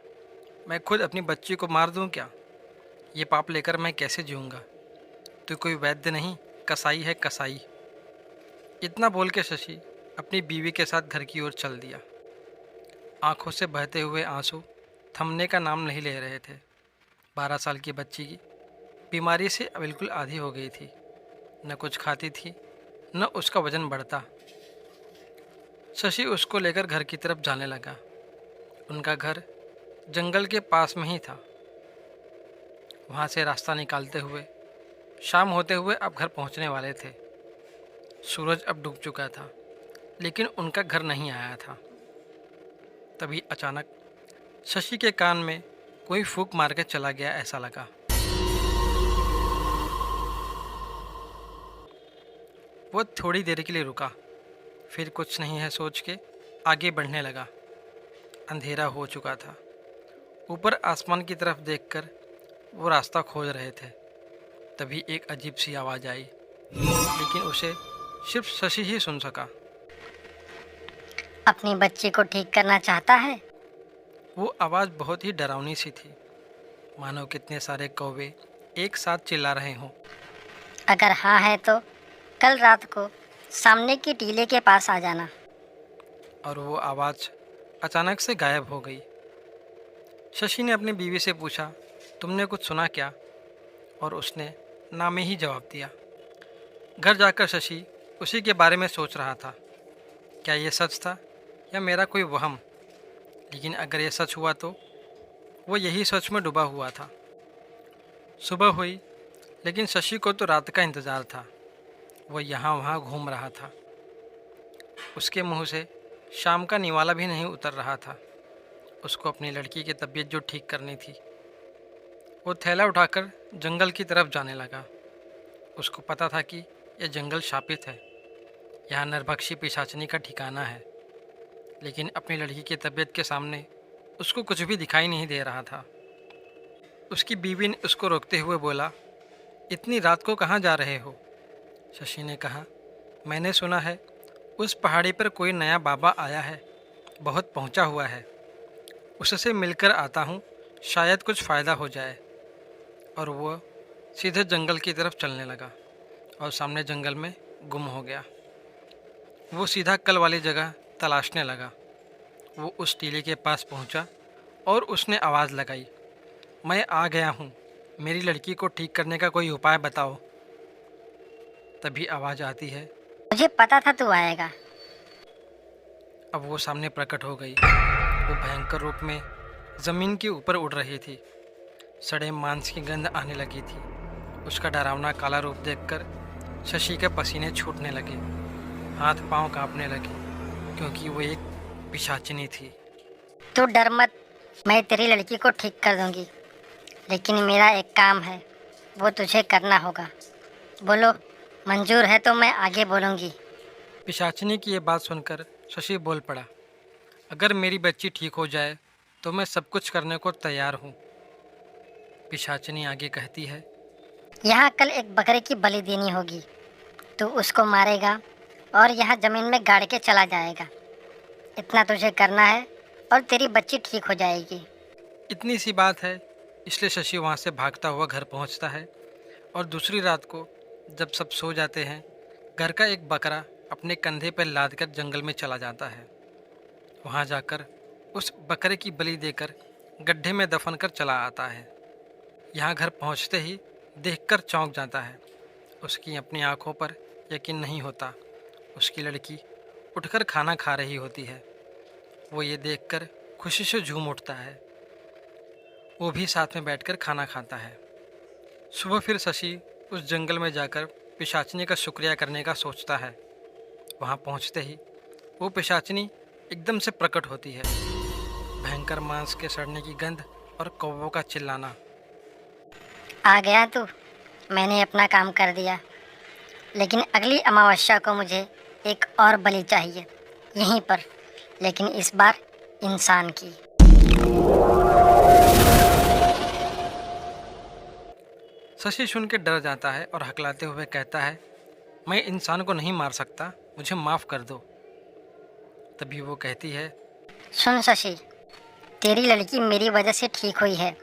मैं खुद अपनी बच्ची को मार दूं क्या? ये पाप लेकर मैं कैसे जीऊँगा? तू कोई वैद्य नहीं, कसाई है, कसाई। इतना बोल के शशि अपनी बीवी के साथ घर की ओर चल दिया। आंखों से बहते हुए आंसू थमने का नाम नहीं ले रहे थे। 12 साल की बच्ची की बीमारी से बिल्कुल आधी हो गई थी। न कुछ खाती थी, न उसका वजन बढ़ता। शशि उसको लेकर घर की तरफ जाने लगा। उनका घर जंगल के पास में ही था। वहाँ से रास्ता निकालते हुए शाम होते हुए अब घर पहुँचने वाले थे। सूरज अब डूब चुका था, लेकिन उनका घर नहीं आया था। तभी अचानक शशि के कान में कोई फूंक मार के चला गया ऐसा लगा। वो थोड़ी देर के लिए रुका, फिर कुछ नहीं है सोच के आगे बढ़ने लगा। अंधेरा हो चुका था। ऊपर आसमान की तरफ देखकर वो रास्ता खोज रहे थे। तभी एक अजीब सी आवाज़ आई, लेकिन उसे सिर्फ शशि ही सुन सका। अपनी बच्ची को ठीक करना चाहता है? वो आवाज़ बहुत ही डरावनी सी थी, मानो कितने सारे कौवे एक साथ चिल्ला रहे हों। अगर हाँ है तो कल रात को सामने की टीले के पास आ जाना। और वो आवाज़ अचानक से गायब हो गई। शशि ने अपनी बीवी से पूछा, तुमने कुछ सुना क्या? और उसने ना में ही जवाब दिया। घर जाकर शशि उसी के बारे में सोच रहा था। क्या ये सच था या मेरा कोई वहम? लेकिन अगर ये सच हुआ तो वो यही सोच में डूबा हुआ था। सुबह हुई, लेकिन शशि को तो रात का इंतज़ार था। वो यहाँ वहाँ घूम रहा था। उसके मुंह से शाम का निवाला भी नहीं उतर रहा था। उसको अपनी लड़की की तबीयत जो ठीक करनी थी। वो थैला उठाकर जंगल की तरफ जाने लगा। उसको पता था कि यह जंगल शापित है, यहाँ नरभक्षी पिशाचनी का ठिकाना है। लेकिन अपनी लड़की की तबीयत के सामने उसको कुछ भी दिखाई नहीं दे रहा था। उसकी बीवी ने उसको रोकते हुए बोला, इतनी रात को कहाँ जा रहे हो? शशि ने कहा, मैंने सुना है उस पहाड़ी पर कोई नया बाबा आया है, बहुत पहुँचा हुआ है। उससे मिलकर आता हूँ, शायद कुछ फ़ायदा हो जाए। और वह सीधे जंगल की तरफ चलने लगा और सामने जंगल में गुम हो गया। वो सीधा कल वाली जगह तलाशने लगा। वो उस टीले के पास पहुंचा और उसने आवाज़ लगाई, मैं आ गया हूँ, मेरी लड़की को ठीक करने का कोई उपाय बताओ। तभी आवाज़ आती है, मुझे पता था तू आएगा। अब वो सामने प्रकट हो गई। वो भयंकर रूप में ज़मीन के ऊपर उड़ रही थी। सड़े मांस की गंध आने लगी थी। उसका डरावना काला रूप देखकर शशि के पसीने छूटने लगे, हाथ पांव कांपने लगे, क्योंकि वो एक पिशाचिनी थी। तू डर मत, मैं तेरी लड़की को ठीक कर दूंगी। लेकिन मेरा एक काम है, वो तुझे करना होगा। बोलो, मंजूर है तो मैं आगे बोलूँगी। पिशाचिनी की ये बात सुनकर शशि बोल पड़ा, अगर मेरी बच्ची ठीक हो जाए तो मैं सब कुछ करने को तैयार हूँ। पिशाचिनी आगे कहती है, यहाँ कल एक बकरे की बलि देनी होगी। तू उसको मारेगा और यहाँ ज़मीन में गाड़ के चला जाएगा। इतना तुझे करना है और तेरी बच्ची ठीक हो जाएगी। इतनी सी बात है, इसलिए शशि वहाँ से भागता हुआ घर पहुँचता है। और दूसरी रात को जब सब सो जाते हैं, घर का एक बकरा अपने कंधे पर लाद कर जंगल में चला जाता है। वहाँ जाकर उस बकरे की बलि देकर गड्ढे में दफन कर चला आता है। यहाँ घर पहुँचते ही देखकर चौंक जाता है। उसकी अपनी आंखों पर यकीन नहीं होता। उसकी लड़की उठकर खाना खा रही होती है। वो ये देखकर खुशी से झूम उठता है। वो भी साथ में बैठकर खाना खाता है। सुबह फिर शशि उस जंगल में जाकर पिशाचिनी का शुक्रिया करने का सोचता है। वहाँ पहुँचते ही वो पिशाचिनी एकदम से प्रकट होती है। भयंकर मांस के सड़ने की गंध और कौवों का चिल्लाना। आ गया तू। मैंने अपना काम कर दिया, लेकिन अगली अमावस्या को मुझे एक और बलि चाहिए, यहीं पर, लेकिन इस बार इंसान की। शशि सुन के डर जाता है और हकलाते हुए कहता है, मैं इंसान को नहीं मार सकता, मुझे माफ़ कर दो। तभी वो कहती है, सुन शशि, तेरी लड़की मेरी वजह से ठीक हुई है।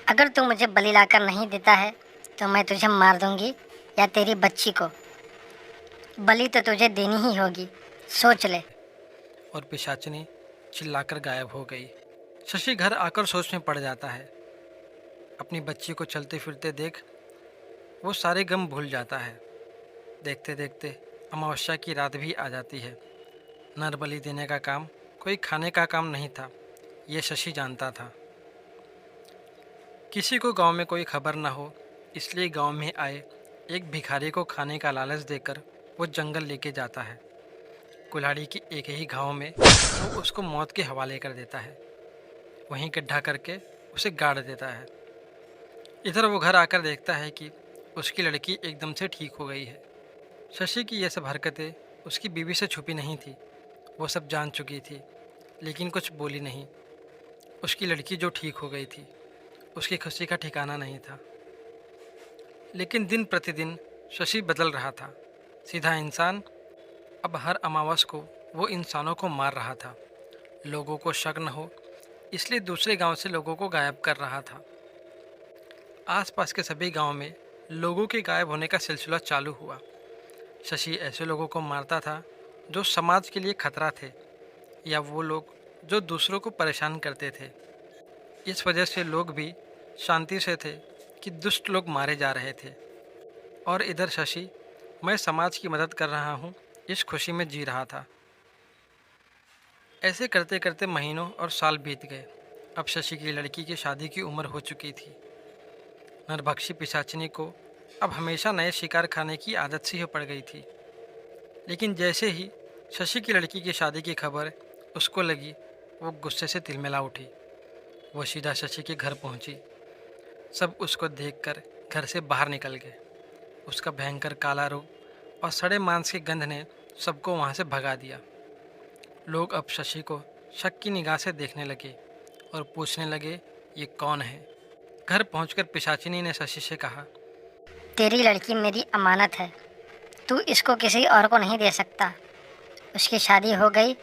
अगर तू मुझे बलि लाकर नहीं देता है तो मैं तुझे मार दूंगी या तेरी बच्ची को। बलि तो तुझे देनी ही होगी, सोच ले। और पिशाचिनी चिल्लाकर गायब हो गई। शशि घर आकर सोच में पड़ जाता है। अपनी बच्ची को चलते फिरते देख वो सारे गम भूल जाता है। देखते देखते अमावस्या की रात भी आ जाती है। नर बलि देने का काम कोई खाने का काम नहीं था, ये शशि जानता था। किसी को गांव में कोई खबर न हो, इसलिए गांव में आए एक भिखारी को खाने का लालच देकर वो जंगल लेके जाता है। कुल्हाड़ी की एक ही घाव में वो उसको मौत के हवाले कर देता है। वहीं गड्ढा करके उसे गाड़ देता है। इधर वो घर आकर देखता है कि उसकी लड़की एकदम से ठीक हो गई है। शशि की ये सब हरकतें उसकी बीवी से छुपी नहीं थी, वो सब जान चुकी थी, लेकिन कुछ बोली नहीं। उसकी लड़की जो ठीक हो गई थी, उसकी खुशी का ठिकाना नहीं था। लेकिन दिन प्रतिदिन शशि बदल रहा था। सीधा इंसान अब हर अमावस को वो इंसानों को मार रहा था। लोगों को शक न हो इसलिए दूसरे गांव से लोगों को गायब कर रहा था। आसपास के सभी गांव में लोगों के गायब होने का सिलसिला चालू हुआ। शशि ऐसे लोगों को मारता था जो समाज के लिए खतरा थे, या वो लोग जो दूसरों को परेशान करते थे। इस वजह से लोग भी शांति से थे कि दुष्ट लोग मारे जा रहे थे, और इधर शशि, मैं समाज की मदद कर रहा हूँ, इस खुशी में जी रहा था। ऐसे करते करते महीनों और साल बीत गए। अब शशि की लड़की की शादी की उम्र हो चुकी थी। नरभक्षी पिशाचिनी को अब हमेशा नए शिकार खाने की आदत सी हो पड़ गई थी। लेकिन जैसे ही शशि की लड़की की शादी की खबर उसको लगी, वो गुस्से से तिलमिला उठी। वो सीधा शशि के घर पहुंची। सब उसको देखकर घर से बाहर निकल गए। उसका भयंकर काला रूप और सड़े मांस की गंध ने सबको वहाँ से भगा दिया। लोग अब शशि को शक की निगाह से देखने लगे और पूछने लगे, ये कौन है। घर पहुंचकर पिशाचिनी ने शशि से कहा, तेरी लड़की मेरी अमानत है, तू इसको किसी और को नहीं दे सकता। उसकी शादी हो गई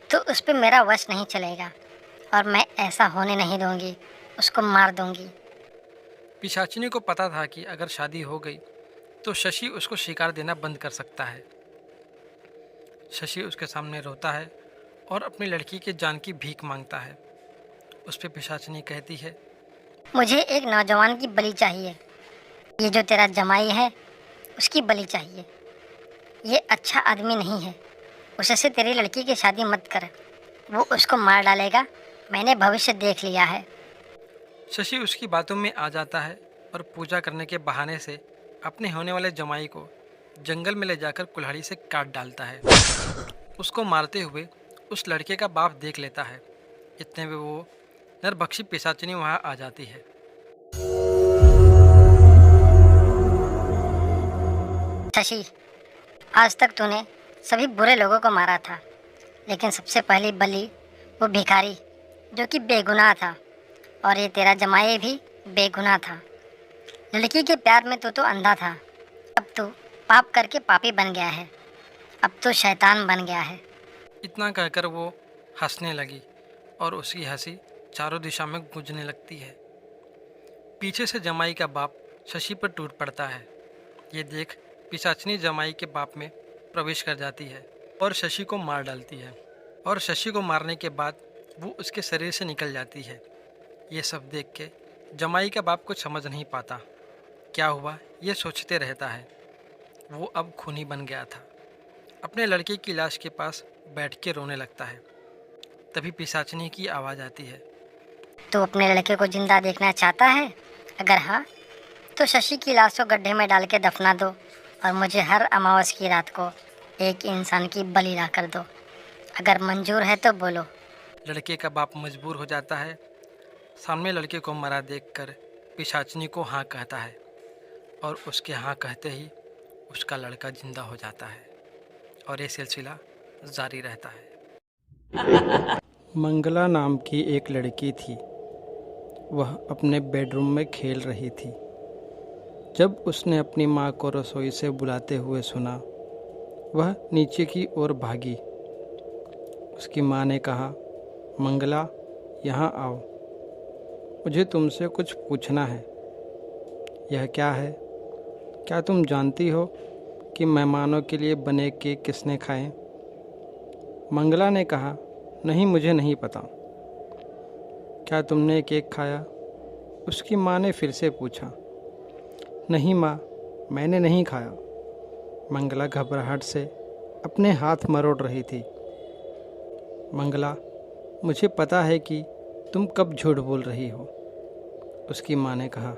तो उस पर मेरा वश नहीं चलेगा, और मैं ऐसा होने नहीं दूंगी, उसको मार दूंगी। पिशाचिनी को पता था कि अगर शादी हो गई तो शशि उसको शिकार देना बंद कर सकता है। शशि उसके सामने रोता है और अपनी लड़की के जान की भीख मांगता है। उस पर पिशाचिनी कहती है, मुझे एक नौजवान की बलि चाहिए। ये जो तेरा जमाई है उसकी बलि चाहिए। ये अच्छा आदमी नहीं है, उसे से तेरी लड़की की शादी मत कर, वो उसको मार डालेगा, मैंने भविष्य देख लिया है। शशि उसकी बातों में आ जाता है और पूजा करने के बहाने से अपने होने वाले जमाई को जंगल में ले जाकर कुल्हाड़ी से काट डालता है। उसको मारते हुए उस लड़के का बाप देख लेता है। इतने में वो नरभक्षी पिशाचिनी वहाँ आ जाती है। शशि, आज तक तूने सभी बुरे लोगों को मारा था, लेकिन सबसे पहली बलि वो भिखारी जो कि बेगुनाह था, और ये तेरा जमाई भी बेगुनाह था। लड़की के प्यार में तू तो अंधा था, अब तू पाप करके पापी बन गया है, अब तो शैतान बन गया है। इतना कहकर वो हंसने लगी और उसकी हंसी चारों दिशा में गूंजने लगती है। पीछे से जमाई का बाप शशि पर टूट पड़ता है। ये देख पिशाचिनी जमाई के बाप में प्रवेश कर जाती है और शशि को मार डालती है, और शशि को मारने के बाद वो उसके शरीर से निकल जाती है। ये सब देख के जमाई का बाप कुछ समझ नहीं पाता, क्या हुआ ये सोचते रहता है। वो अब खूनी बन गया था। अपने लड़के की लाश के पास बैठ के रोने लगता है। तभी पिशाचिनी की आवाज़ आती है, तू अपने लड़के को जिंदा देखना चाहता है? अगर हाँ, तो शशि की लाश को गड्ढे में डाल के दफना दो और मुझे हर अमावस की रात को एक इंसान की बलि ला कर दो। अगर मंजूर है तो बोलो। लड़के का बाप मजबूर हो जाता है। सामने लड़के को मरा देखकर पिशाचनी को हाँ कहता है और उसके हाँ कहते ही उसका लड़का जिंदा हो जाता है और ये सिलसिला जारी रहता है। मंगला नाम की एक लड़की थी। वह अपने बेडरूम में खेल रही थी। जब उसने अपनी माँ को रसोई से बुलाते हुए सुना, वह नीचे की ओर भागी। उसकी माँ ने कहा, मंगला, यहाँ आओ, मुझे तुमसे कुछ पूछना है। यह क्या है? क्या तुम जानती हो कि मेहमानों के लिए बने केक किसने खाए? मंगला ने कहा, नहीं, मुझे नहीं पता। क्या तुमने केक खाया? उसकी माँ ने फिर से पूछा। नहीं माँ, मैंने नहीं खाया। मंगला घबराहट से अपने हाथ मरोड़ रही थी। मंगला, मुझे पता है कि तुम कब झूठ बोल रही हो। उसकी माँ ने कहा,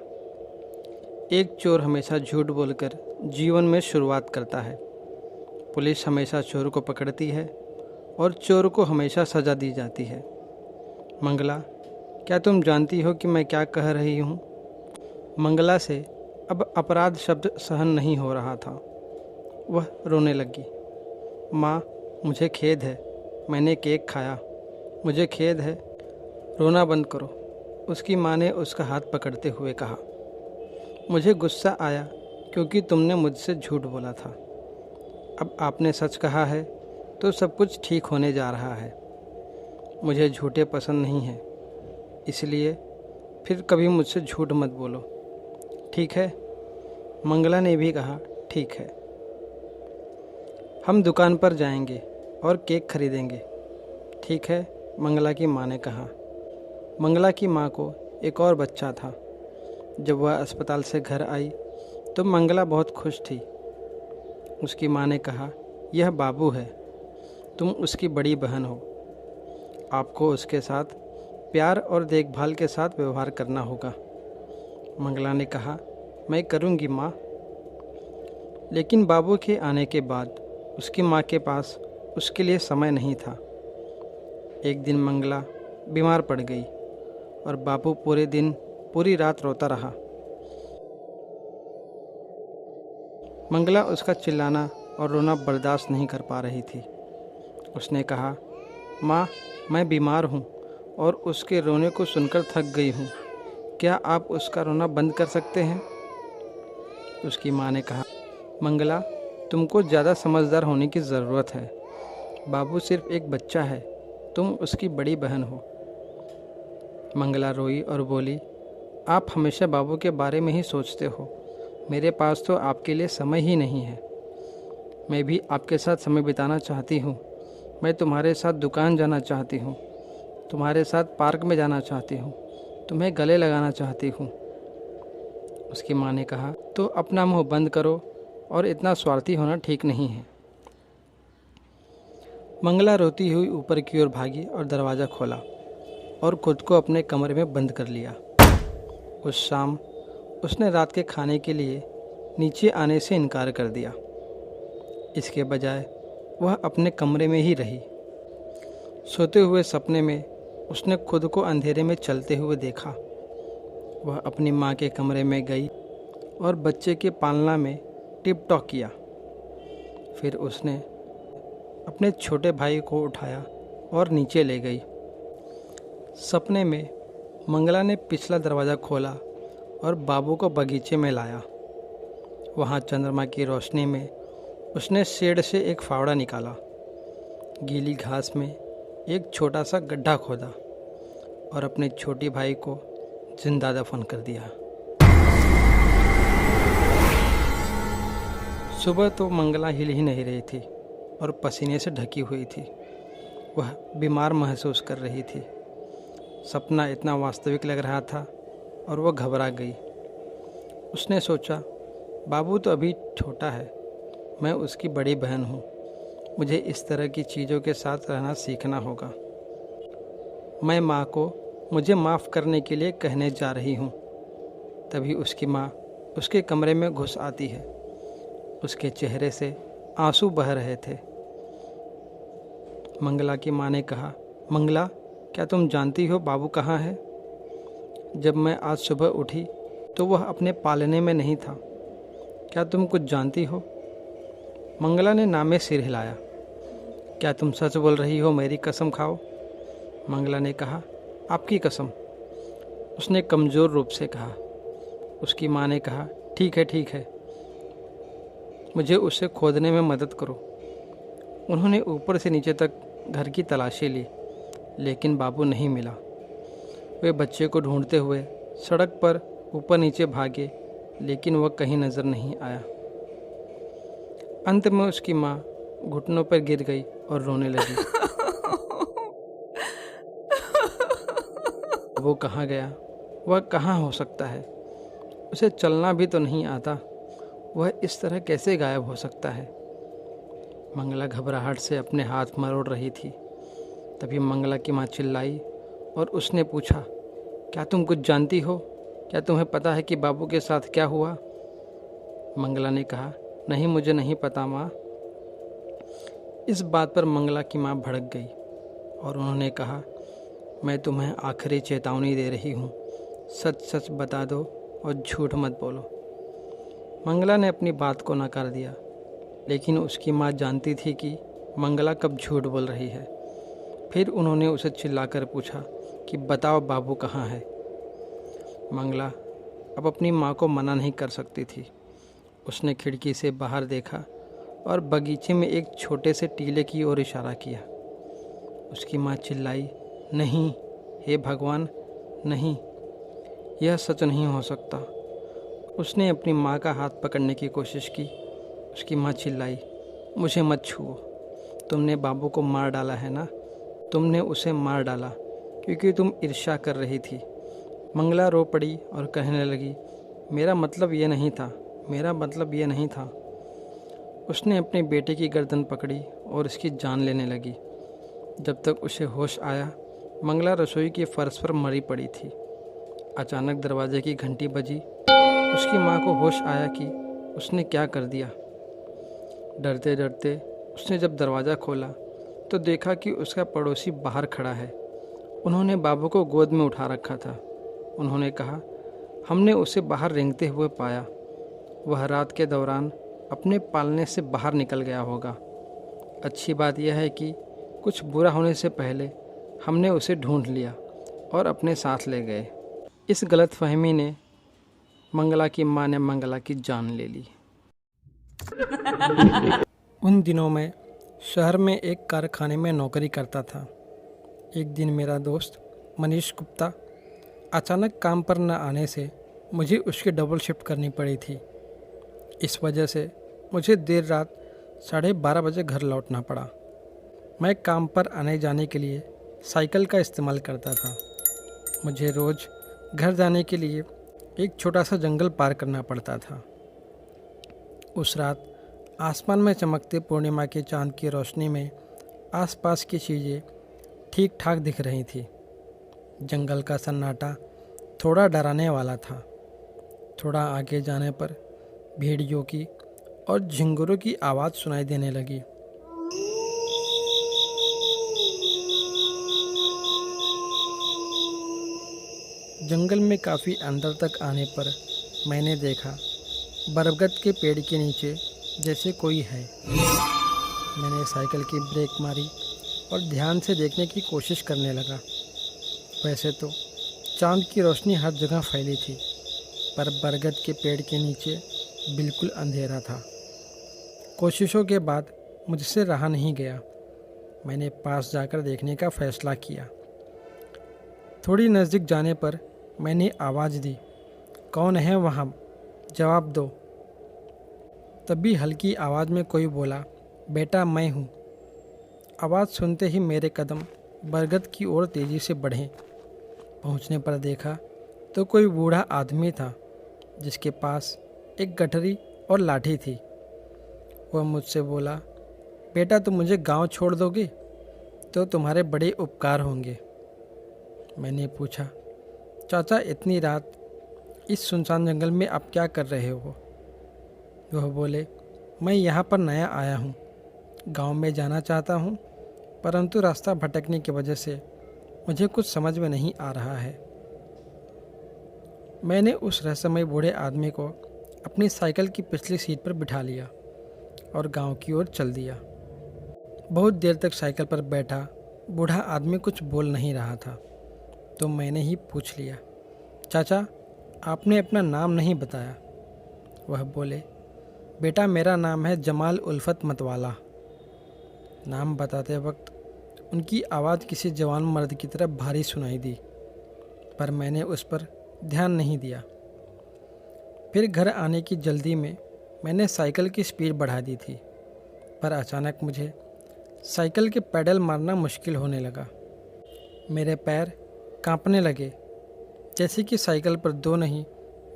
एक चोर हमेशा झूठ बोलकर जीवन में शुरुआत करता है। पुलिस हमेशा चोर को पकड़ती है और चोर को हमेशा सज़ा दी जाती है। मंगला, क्या तुम जानती हो कि मैं क्या कह रही हूँ? मंगला से अब अपराध शब्द सहन नहीं हो रहा था। वह रोने लगी। माँ, मुझे खेद है, मैंने केक खाया, मुझे खेद है। रोना बंद करो, उसकी माँ ने उसका हाथ पकड़ते हुए कहा। मुझे गुस्सा आया क्योंकि तुमने मुझसे झूठ बोला था। अब आपने सच कहा है तो सब कुछ ठीक होने जा रहा है। मुझे झूठे पसंद नहीं हैं, इसलिए फिर कभी मुझसे झूठ मत बोलो, ठीक है? मंगला ने भी कहा, ठीक है। हम दुकान पर जाएंगे और केक खरीदेंगे, ठीक है? मंगला की माँ ने कहा। मंगला की माँ को एक और बच्चा था। जब वह अस्पताल से घर आई तो मंगला बहुत खुश थी। उसकी माँ ने कहा, यह बाबू है, तुम उसकी बड़ी बहन हो। आपको उसके साथ प्यार और देखभाल के साथ व्यवहार करना होगा। मंगला ने कहा, मैं करूँगी माँ। लेकिन बाबू के आने के बाद उसकी माँ के पास उसके लिए समय नहीं था। एक दिन मंगला बीमार पड़ गई और बाबू पूरे दिन पूरी रात रोता रहा। मंगला उसका चिल्लाना और रोना बर्दाश्त नहीं कर पा रही थी। उसने कहा, माँ, मैं बीमार हूँ और उसके रोने को सुनकर थक गई हूँ। क्या आप उसका रोना बंद कर सकते हैं? उसकी माँ ने कहा, मंगला, तुमको ज़्यादा समझदार होने की ज़रूरत है। बाबू सिर्फ एक बच्चा है, तुम उसकी बड़ी बहन हो। मंगला रोई और बोली, आप हमेशा बाबू के बारे में ही सोचते हो। मेरे पास तो आपके लिए समय ही नहीं है। मैं भी आपके साथ समय बिताना चाहती हूँ। मैं तुम्हारे साथ दुकान जाना चाहती हूँ, तुम्हारे साथ पार्क में जाना चाहती हूँ, तुम्हें गले लगाना चाहती हूँ। उसकी माँ ने कहा, तो अपना मुंह बंद करो और इतना स्वार्थी होना ठीक नहीं है। मंगला रोती हुई ऊपर की ओर भागी और दरवाज़ा खोला और खुद को अपने कमरे में बंद कर लिया। उस शाम उसने रात के खाने के लिए नीचे आने से इनकार कर दिया। इसके बजाय वह अपने कमरे में ही रही। सोते हुए सपने में उसने खुद को अंधेरे में चलते हुए देखा। वह अपनी माँ के कमरे में गई और बच्चे के पालना में टिप टॉक किया। फिर उसने अपने छोटे भाई को उठाया और नीचे ले गई। सपने में मंगला ने पिछला दरवाज़ा खोला और बाबू को बगीचे में लाया। वहाँ चंद्रमा की रोशनी में उसने शेड से एक फावड़ा निकाला, गीली घास में एक छोटा सा गड्ढा खोदा और अपने छोटे भाई को जिंदा दफन कर दिया। सुबह तो मंगला हिल ही नहीं रही थी और पसीने से ढकी हुई थी। वह बीमार महसूस कर रही थी। सपना इतना वास्तविक लग रहा था और वह घबरा गई। उसने सोचा, बाबू तो अभी छोटा है, मैं उसकी बड़ी बहन हूँ। मुझे इस तरह की चीज़ों के साथ रहना सीखना होगा। मैं माँ को मुझे माफ़ करने के लिए कहने जा रही हूँ। तभी उसकी माँ उसके कमरे में घुस आती है। उसके चेहरे से आंसू बह रहे थे। मंगला की माँ ने कहा, मंगला, क्या तुम जानती हो बाबू कहाँ है? जब मैं आज सुबह उठी तो वह अपने पालने में नहीं था। क्या तुम कुछ जानती हो? मंगला ने नामे सिर हिलाया। क्या तुम सच बोल रही हो? मेरी कसम खाओ। मंगला ने कहा, आपकी कसम। उसने कमज़ोर रूप से कहा। उसकी माँ ने कहा, ठीक है, मुझे उसे खोदने में मदद करो। उन्होंने ऊपर से नीचे तक घर की तलाशी ली, लेकिन बाबू नहीं मिला। वे बच्चे को ढूंढते हुए सड़क पर ऊपर नीचे भागे, लेकिन वह कहीं नज़र नहीं आया। अंत में उसकी माँ घुटनों पर गिर गई और रोने लगी। वो कहाँ गया? वह कहाँ हो सकता है? उसे चलना भी तो नहीं आता। वह इस तरह कैसे गायब हो सकता है? मंगला घबराहट से अपने हाथ मरोड़ रही थी। तभी मंगला की माँ चिल्लाई और उसने पूछा, क्या तुम कुछ जानती हो? क्या तुम्हें पता है कि बाबू के साथ क्या हुआ? मंगला ने कहा, नहीं, मुझे नहीं पता माँ। इस बात पर मंगला की माँ भड़क गई और उन्होंने कहा, मैं तुम्हें आखिरी चेतावनी दे रही हूँ, सच सच बता दो और झूठ मत बोलो। मंगला ने अपनी बात को नकार दिया, लेकिन उसकी माँ जानती थी कि मंगला कब झूठ बोल रही है। फिर उन्होंने उसे चिल्लाकर पूछा कि बताओ बाबू कहाँ है? मंगला अब अपनी माँ को मना नहीं कर सकती थी। उसने खिड़की से बाहर देखा और बगीचे में एक छोटे से टीले की ओर इशारा किया। उसकी माँ चिल्लाई, नहीं, हे भगवान, नहीं, यह सच नहीं हो सकता। उसने अपनी माँ का हाथ पकड़ने की कोशिश की। उसकी माँ चिल्लाई, मुझे मत छुओ, तुमने बाबू को मार डाला है ना? तुमने उसे मार डाला क्योंकि तुम ईर्ष्या कर रही थी। मंगला रो पड़ी और कहने लगी, मेरा मतलब ये नहीं था, मेरा मतलब ये नहीं था। उसने अपने बेटे की गर्दन पकड़ी और उसकी जान लेने लगी। जब तक उसे होश आया, मंगला रसोई के फर्श पर मरी पड़ी थी। अचानक दरवाजे की घंटी बजी। उसकी माँ को होश आया कि उसने क्या कर दिया। डरते डरते उसने जब दरवाज़ा खोला तो देखा कि उसका पड़ोसी बाहर खड़ा है। उन्होंने बाबू को गोद में उठा रखा था। उन्होंने कहा, हमने उसे बाहर रेंगते हुए पाया। वह रात के दौरान अपने पालने से बाहर निकल गया होगा। अच्छी बात यह है कि कुछ बुरा होने से पहले हमने उसे ढूंढ लिया और अपने साथ ले गए। इस गलतफहमी ने मंगला की माँ ने मंगला की जान ले ली। उन दिनों में शहर में एक कारखाने में नौकरी करता था। एक दिन मेरा दोस्त मनीष गुप्ता अचानक काम पर न आने से मुझे उसकी डबल शिफ्ट करनी पड़ी थी। इस वजह से मुझे देर रात 12:30 बजे घर लौटना पड़ा। मैं काम पर आने जाने के लिए साइकिल का इस्तेमाल करता था। मुझे रोज़ घर जाने के लिए एक छोटा सा जंगल पार करना पड़ता था। उस रात आसमान में चमकते पूर्णिमा के चांद की रोशनी में आसपास की चीज़ें ठीक ठाक दिख रही थी। जंगल का सन्नाटा थोड़ा डराने वाला था। थोड़ा आगे जाने पर भेड़ियों की और झिंगुरों की आवाज़ सुनाई देने लगी। जंगल में काफ़ी अंदर तक आने पर मैंने देखा बरगद के पेड़ के नीचे जैसे कोई है। मैंने साइकिल की ब्रेक मारी और ध्यान से देखने की कोशिश करने लगा। वैसे तो चांद की रोशनी हर जगह फैली थी, पर बरगद के पेड़ के नीचे बिल्कुल अंधेरा था। कोशिशों के बाद मुझसे रहा नहीं गया। मैंने पास जाकर देखने का फैसला किया। थोड़ी नज़दीक जाने पर मैंने आवाज़ दी, कौन है वहाँ? जवाब दो। तभी हल्की आवाज़ में कोई बोला, बेटा मैं हूँ। आवाज़ सुनते ही मेरे कदम बरगद की ओर तेज़ी से बढ़े। पहुँचने पर देखा तो कोई बूढ़ा आदमी था जिसके पास एक गठरी और लाठी थी। वह मुझसे बोला, बेटा तुम मुझे गांव छोड़ दोगे तो तुम्हारे बड़े उपकार होंगे। मैंने पूछा, चाचा इतनी रात इस सुनसान जंगल में आप क्या कर रहे हो? वह बोले, मैं यहाँ पर नया आया हूँ, गांव में जाना चाहता हूँ, परंतु रास्ता भटकने की वजह से मुझे कुछ समझ में नहीं आ रहा है। मैंने उस रहस्यमय बूढ़े आदमी को अपनी साइकिल की पिछली सीट पर बिठा लिया और गांव की ओर चल दिया। बहुत देर तक साइकिल पर बैठा बूढ़ा आदमी कुछ बोल नहीं रहा था, तो मैंने ही पूछ लिया, चाचा आपने अपना नाम नहीं बताया। वह बोले, बेटा मेरा नाम है जमाल उल्फत मतवाला। नाम बताते वक्त उनकी आवाज़ किसी जवान मर्द की तरह भारी सुनाई दी, पर मैंने उस पर ध्यान नहीं दिया। फिर घर आने की जल्दी में मैंने साइकिल की स्पीड बढ़ा दी थी, पर अचानक मुझे साइकिल के पैडल मारना मुश्किल होने लगा। मेरे पैर कांपने लगे, जैसे कि साइकिल पर 2 नहीं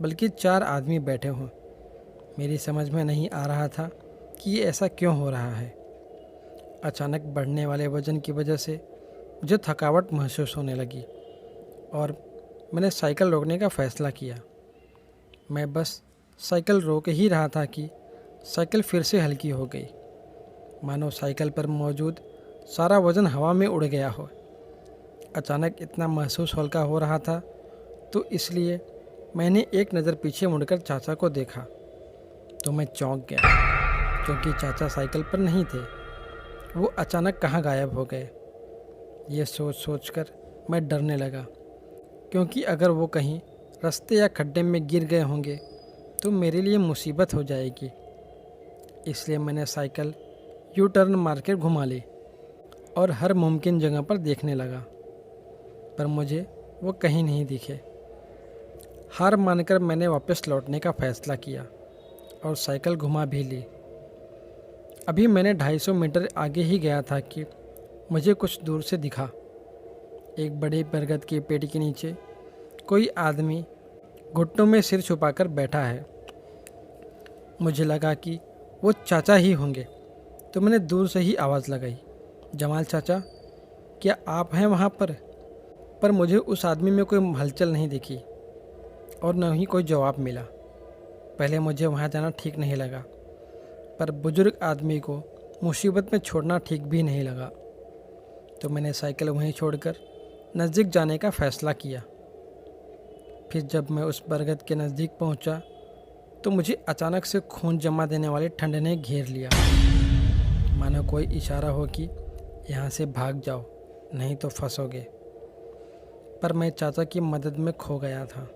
बल्कि 4 आदमी बैठे हों। मेरी समझ में नहीं आ रहा था कि ये ऐसा क्यों हो रहा है। अचानक बढ़ने वाले वज़न की वजह से मुझे थकावट महसूस होने लगी और मैंने साइकिल रोकने का फ़ैसला किया। मैं बस साइकिल रोक ही रहा था कि साइकिल फिर से हल्की हो गई, मानो साइकिल पर मौजूद सारा वज़न हवा में उड़ गया हो। अचानक इतना महसूस हल्का हो रहा था तो इसलिए मैंने एक नज़र पीछे मुड़कर चाचा को देखा तो मैं चौंक गया, क्योंकि चाचा साइकिल पर नहीं थे। वो अचानक कहाँ गायब हो गए। ये सोच कर मैं डरने लगा, क्योंकि अगर वो कहीं रास्ते या खड्डे में गिर गए होंगे तो मेरे लिए मुसीबत हो जाएगी। इसलिए मैंने साइकिल यू टर्न मारकर घुमा ली और हर मुमकिन जगह पर देखने लगा, पर मुझे वो कहीं नहीं दिखे। हार मानकर मैंने वापस लौटने का फ़ैसला किया और साइकिल घुमा भी ली। अभी मैंने 250 मीटर आगे ही गया था कि मुझे कुछ दूर से दिखा, एक बड़े बरगद के पेड़ के नीचे कोई आदमी घुटनों में सिर छुपाकर बैठा है। मुझे लगा कि वो चाचा ही होंगे, तो मैंने दूर से ही आवाज़ लगाई, जमाल चाचा क्या आप हैं वहाँ पर? पर मुझे उस आदमी में कोई हलचल नहीं दिखी और न ही कोई जवाब मिला। पहले मुझे वहाँ जाना ठीक नहीं लगा, पर बुजुर्ग आदमी को मुसीबत में छोड़ना ठीक भी नहीं लगा, तो मैंने साइकिल वहीं छोड़कर नज़दीक जाने का फ़ैसला किया। फिर जब मैं उस बरगद के नज़दीक पहुंचा तो मुझे अचानक से खून जमा देने वाली ठंड ने घेर लिया, मानो कोई इशारा हो कि यहाँ से भाग जाओ नहीं तो फंसोगे। पर मैं चाचा की मदद में खो गया था।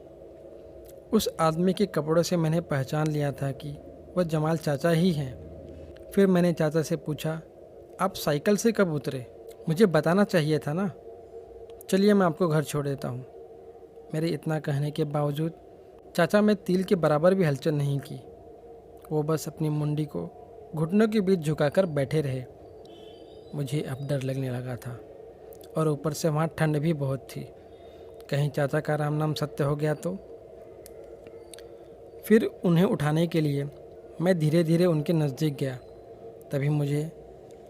उस आदमी के कपड़ों से मैंने पहचान लिया था कि वह जमाल चाचा ही हैं। फिर मैंने चाचा से पूछा, आप साइकिल से कब उतरे? मुझे बताना चाहिए था ना। चलिए मैं आपको घर छोड़ देता हूँ। मेरे इतना कहने के बावजूद चाचा में तिल के बराबर भी हलचल नहीं की। वो बस अपनी मुंडी को घुटनों के बीच झुकाकर बैठे रहे। मुझे अब डर लगने लगा था और ऊपर से वहाँ ठंड भी बहुत थी। कहीं चाचा का राम नाम सत्य हो गया तो। फिर उन्हें उठाने के लिए मैं धीरे धीरे उनके नज़दीक गया। तभी मुझे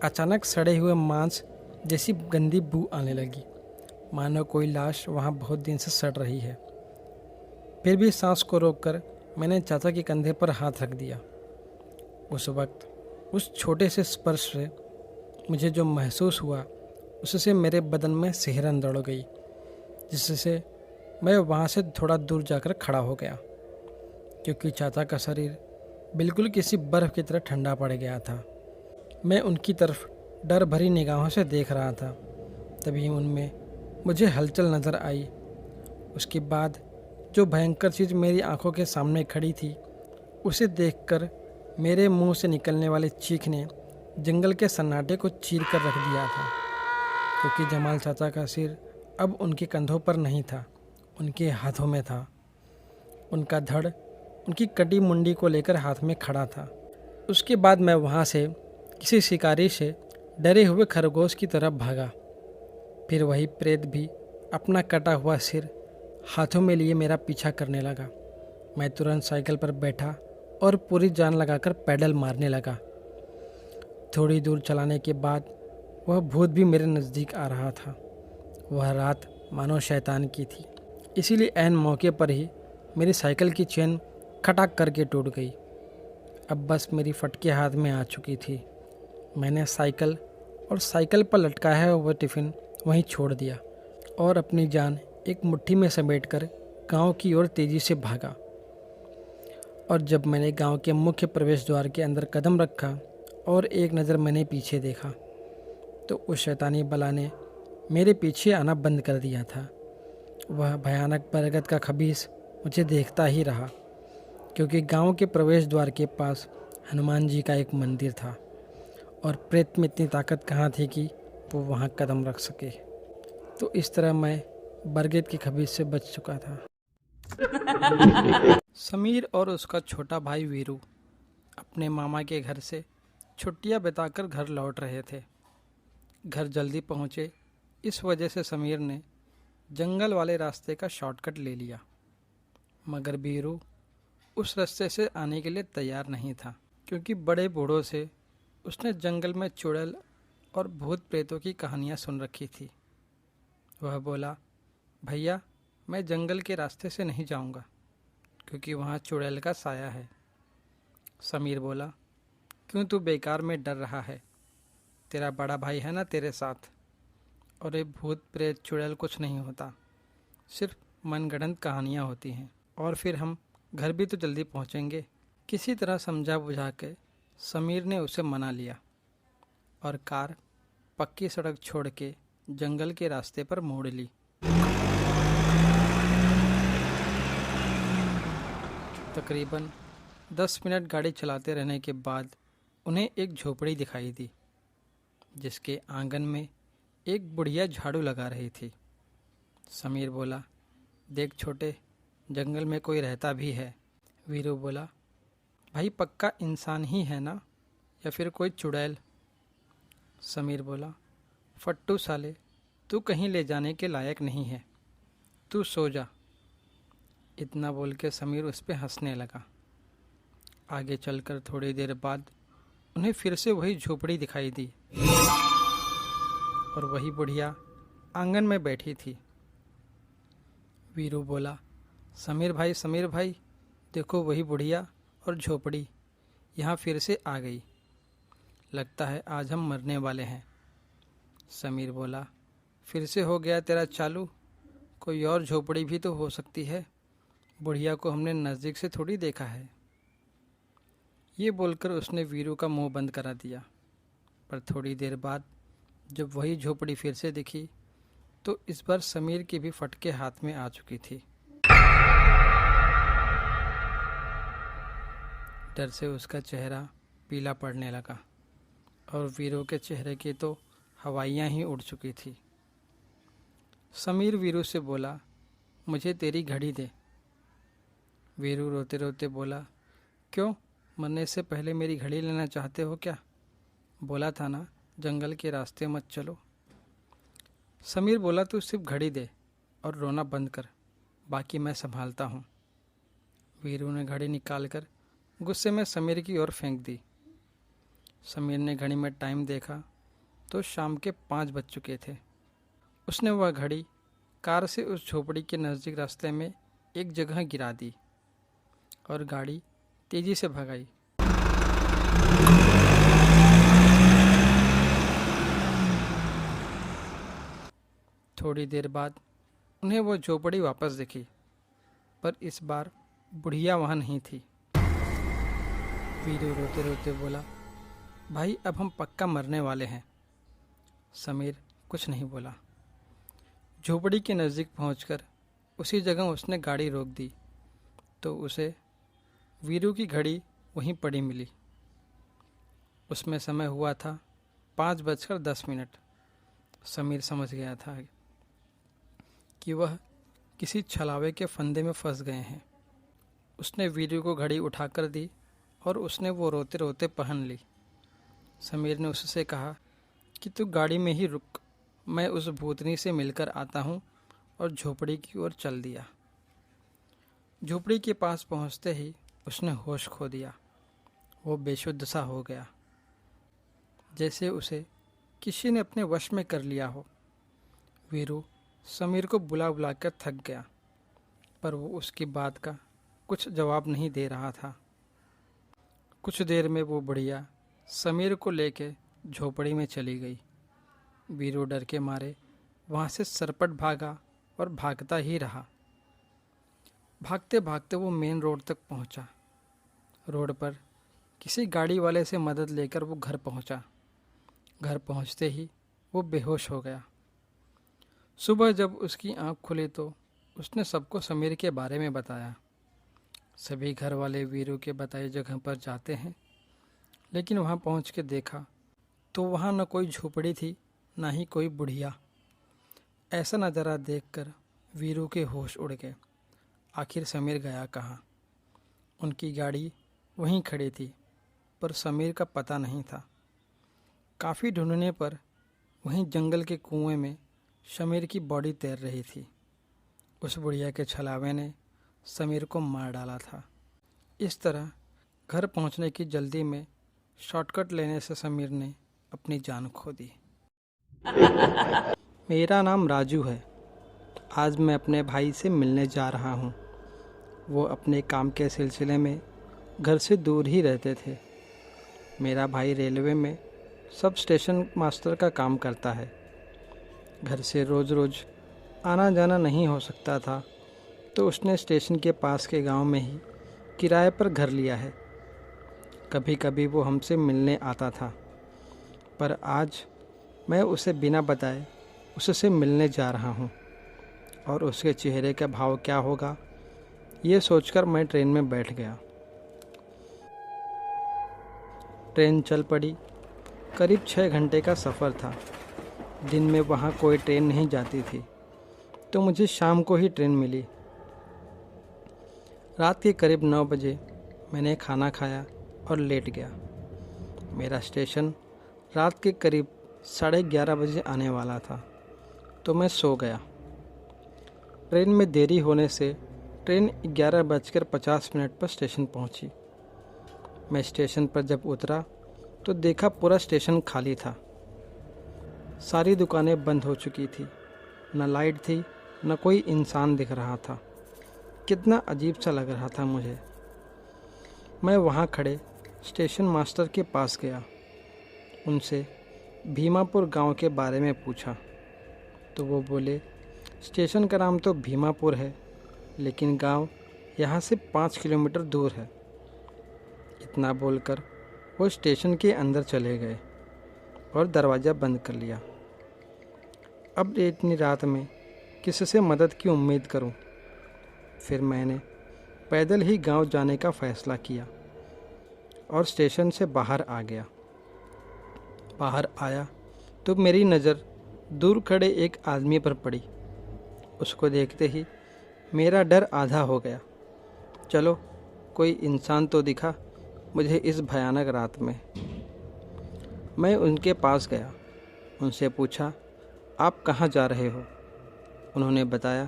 अचानक सड़े हुए मांस जैसी गंदी बू आने लगी, मानो कोई लाश वहाँ बहुत दिन से सड़ रही है। फिर भी सांस को रोककर मैंने चाचा के कंधे पर हाथ रख दिया। उस वक्त उस छोटे से स्पर्श से मुझे जो महसूस हुआ उससे मेरे बदन में सिहरन दौड़ गई, जिससे मैं वहाँ से थोड़ा दूर जाकर खड़ा हो गया, क्योंकि चाचा का शरीर बिल्कुल किसी बर्फ़ की तरह ठंडा पड़ गया था। मैं उनकी तरफ डर भरी निगाहों से देख रहा था। तभी उनमें मुझे हलचल नज़र आई। उसके बाद जो भयंकर चीज़ मेरी आंखों के सामने खड़ी थी, उसे देखकर मेरे मुंह से निकलने वाली चीख ने जंगल के सन्नाटे को चीर कर रख दिया था, क्योंकि जमाल चाचा का सिर अब उनके कंधों पर नहीं था, उनके हाथों में था। उनका धड़ उनकी कटी मुंडी को लेकर हाथ में खड़ा था। उसके बाद मैं वहाँ से किसी शिकारी से डरे हुए खरगोश की तरफ भागा। फिर वही प्रेत भी अपना कटा हुआ सिर हाथों में लिए मेरा पीछा करने लगा। मैं तुरंत साइकिल पर बैठा और पूरी जान लगाकर पैडल मारने लगा। थोड़ी दूर चलाने के बाद वह भूत भी मेरे नज़दीक आ रहा था। वह रात मानो शैतान की थी। इसीलिए ऐन मौके पर ही मेरी साइकिल की चेन खटाक करके टूट गई। अब बस मेरी फटके हाथ में आ चुकी थी। मैंने साइकिल और साइकिल पर लटकाया हुआ टिफ़िन वहीं छोड़ दिया और अपनी जान एक मुट्ठी में समेटकर गांव की ओर तेज़ी से भागा। और जब मैंने गांव के मुख्य प्रवेश द्वार के अंदर कदम रखा और एक नज़र मैंने पीछे देखा तो उस शैतानी बला ने मेरे पीछे आना बंद कर दिया था। वह भयानक बरगद का खबीस मुझे देखता ही रहा, क्योंकि गांव के प्रवेश द्वार के पास हनुमान जी का एक मंदिर था और प्रेत में इतनी ताकत कहाँ थी कि वो वहाँ कदम रख सके। तो इस तरह मैं बरगद के खबीस से बच चुका था। समीर और उसका छोटा भाई वीरू अपने मामा के घर से छुट्टियां बिताकर घर लौट रहे थे। घर जल्दी पहुँचे, इस वजह से समीर ने जंगल वाले रास्ते का शॉर्टकट ले लिया, मगर वीरू उस रास्ते से आने के लिए तैयार नहीं था, क्योंकि बड़े बूढ़ों से उसने जंगल में चुड़ैल और भूत प्रेतों की कहानियाँ सुन रखी थी। वह बोला, भैया मैं जंगल के रास्ते से नहीं जाऊंगा, क्योंकि वहाँ चुड़ैल का साया है। समीर बोला, क्यों तू बेकार में डर रहा है? तेरा बड़ा भाई है ना तेरे साथ। और ये भूत प्रेत चुड़ैल कुछ नहीं होता, सिर्फ मनगढ़ंत कहानियाँ होती हैं। और फिर हम घर भी तो जल्दी पहुँचेंगे। किसी तरह समझा बुझा के समीर ने उसे मना लिया और कार पक्की सड़क छोड़ के जंगल के रास्ते पर मोड़ ली। तकरीबन 10 मिनट गाड़ी चलाते रहने के बाद उन्हें एक झोपड़ी दिखाई दी, जिसके आंगन में एक बुढ़िया झाड़ू लगा रही थी। समीर बोला, देख छोटे, जंगल में कोई रहता भी है। वीरू बोला, भाई पक्का इंसान ही है ना, या फिर कोई चुड़ैल? समीर बोला, फट्टू साले, तू कहीं ले जाने के लायक नहीं है, तू सो जा। इतना बोल के समीर उस पर हंसने लगा। आगे चलकर थोड़ी देर बाद उन्हें फिर से वही झोपड़ी दिखाई दी और वही बुढ़िया आंगन में बैठी थी। वीरू बोला, समीर भाई, देखो वही बुढ़िया और झोपड़ी यहाँ फिर से आ गई। लगता है आज हम मरने वाले हैं। समीर बोला, फिर से हो गया तेरा चालू? कोई और झोपड़ी भी तो हो सकती है, बुढ़िया को हमने नज़दीक से थोड़ी देखा है। ये बोलकर उसने वीरू का मुंह बंद करा दिया। पर थोड़ी देर बाद जब वही झोपड़ी फिर से दिखी तो इस बार समीर की भी फटके हाथ में आ चुकी थी। डर से उसका चेहरा पीला पड़ने लगा और वीरू के चेहरे की तो हवाइयाँ ही उड़ चुकी थी। समीर वीरू से बोला, मुझे तेरी घड़ी दे। वीरू रोते रोते बोला, क्यों, मरने से पहले मेरी घड़ी लेना चाहते हो क्या? बोला था ना जंगल के रास्ते मत चलो। समीर बोला, तू सिर्फ घड़ी दे और रोना बंद कर, बाकी मैं संभालता हूँ। वीरू ने घड़ी निकालकर गुस्से में समीर की ओर फेंक दी। समीर ने घड़ी में टाइम देखा तो शाम के 5 बज चुके थे। उसने वह घड़ी कार से उस झोपड़ी के नज़दीक रास्ते में एक जगह गिरा दी और गाड़ी तेज़ी से भगाई। थोड़ी देर बाद उन्हें वो झोपड़ी वापस दिखी, पर इस बार बुढ़िया वहाँ नहीं थी। वीरू रोते रोते बोला, भाई अब हम पक्का मरने वाले हैं। समीर कुछ नहीं बोला। झोपड़ी के नज़दीक पहुंचकर उसी जगह उसने गाड़ी रोक दी तो उसे वीरू की घड़ी वहीं पड़ी मिली। उसमें समय हुआ था 5:10। समीर समझ गया था कि वह किसी छलावे के फंदे में फंस गए हैं। उसने वीरू को घड़ी उठाकर दी और उसने वो रोते रोते पहन ली। समीर ने उससे कहा कि तू गाड़ी में ही रुक, मैं उस भूतनी से मिलकर आता हूँ, और झोपड़ी की ओर चल दिया। झोपड़ी के पास पहुँचते ही उसने होश खो दिया। वो बेशुद्ध सा हो गया, जैसे उसे किसी ने अपने वश में कर लिया हो। वीरू समीर को बुला बुला कर थक गया, पर वो उसकी बात का कुछ जवाब नहीं दे रहा था। कुछ देर में वो बुढ़िया समीर को लेके झोपड़ी में चली गई। वीरू डर के मारे वहाँ से सरपट भागा और भागता ही रहा। भागते भागते वो मेन रोड तक पहुँचा। रोड पर किसी गाड़ी वाले से मदद लेकर वो घर पहुँचा। घर पहुँचते ही वो बेहोश हो गया। सुबह जब उसकी आंख खुली तो उसने सबको समीर के बारे में बताया। सभी घर वाले वीरू के बताई जगह पर जाते हैं, लेकिन वहाँ पहुँच के देखा तो वहाँ न कोई झोपड़ी थी, ना ही कोई बुढ़िया। ऐसा नज़ारा देखकर वीरू के होश उड़ गए। आखिर समीर गया कहाँ? उनकी गाड़ी वहीं खड़ी थी, पर समीर का पता नहीं था। काफ़ी ढूंढने पर वहीं जंगल के कुएं में समीर की बॉडी तैर रही थी। उस बुढ़िया के छलावे ने समीर को मार डाला था। इस तरह घर पहुंचने की जल्दी में शॉर्टकट लेने से समीर ने अपनी जान खो दी। मेरा नाम राजू है। आज मैं अपने भाई से मिलने जा रहा हूँ। वो अपने काम के सिलसिले में घर से दूर ही रहते थे। मेरा भाई रेलवे में सब स्टेशन मास्टर का काम करता है। घर से रोज़ रोज़ आना जाना नहीं हो सकता था, तो उसने स्टेशन के पास के गांव में ही किराए पर घर लिया है। कभी कभी वो हमसे मिलने आता था, पर आज मैं उसे बिना बताए उससे मिलने जा रहा हूँ, और उसके चेहरे का भाव क्या होगा ये सोचकर मैं ट्रेन में बैठ गया। ट्रेन चल पड़ी। करीब 6 घंटे का सफ़र था। दिन में वहाँ कोई ट्रेन नहीं जाती थी, तो मुझे शाम को ही ट्रेन मिली। रात के करीब 9 बजे मैंने खाना खाया और लेट गया। मेरा स्टेशन रात के करीब 11:30 बजे आने वाला था, तो मैं सो गया। ट्रेन में देरी होने से ट्रेन 11:50 पर स्टेशन पहुंची। मैं स्टेशन पर जब उतरा तो देखा पूरा स्टेशन खाली था। सारी दुकानें बंद हो चुकी थी। न लाइट थी, न कोई इंसान दिख रहा था। कितना अजीब सा लग रहा था मुझे। मैं वहाँ खड़े स्टेशन मास्टर के पास गया। उनसे भीमापुर गांव के बारे में पूछा तो वो बोले, स्टेशन का नाम तो भीमापुर है, लेकिन गांव यहाँ से 5 किलोमीटर दूर है। इतना बोलकर वो स्टेशन के अंदर चले गए और दरवाज़ा बंद कर लिया। अब इतनी रात में किससे मदद की उम्मीद करूं? फिर मैंने पैदल ही गांव जाने का फ़ैसला किया और स्टेशन से बाहर आ गया। बाहर आया तो मेरी नज़र दूर खड़े एक आदमी पर पड़ी। उसको देखते ही मेरा डर आधा हो गया। चलो, कोई इंसान तो दिखा मुझे इस भयानक रात में। मैं उनके पास गया। उनसे पूछा, आप कहाँ जा रहे हो? उन्होंने बताया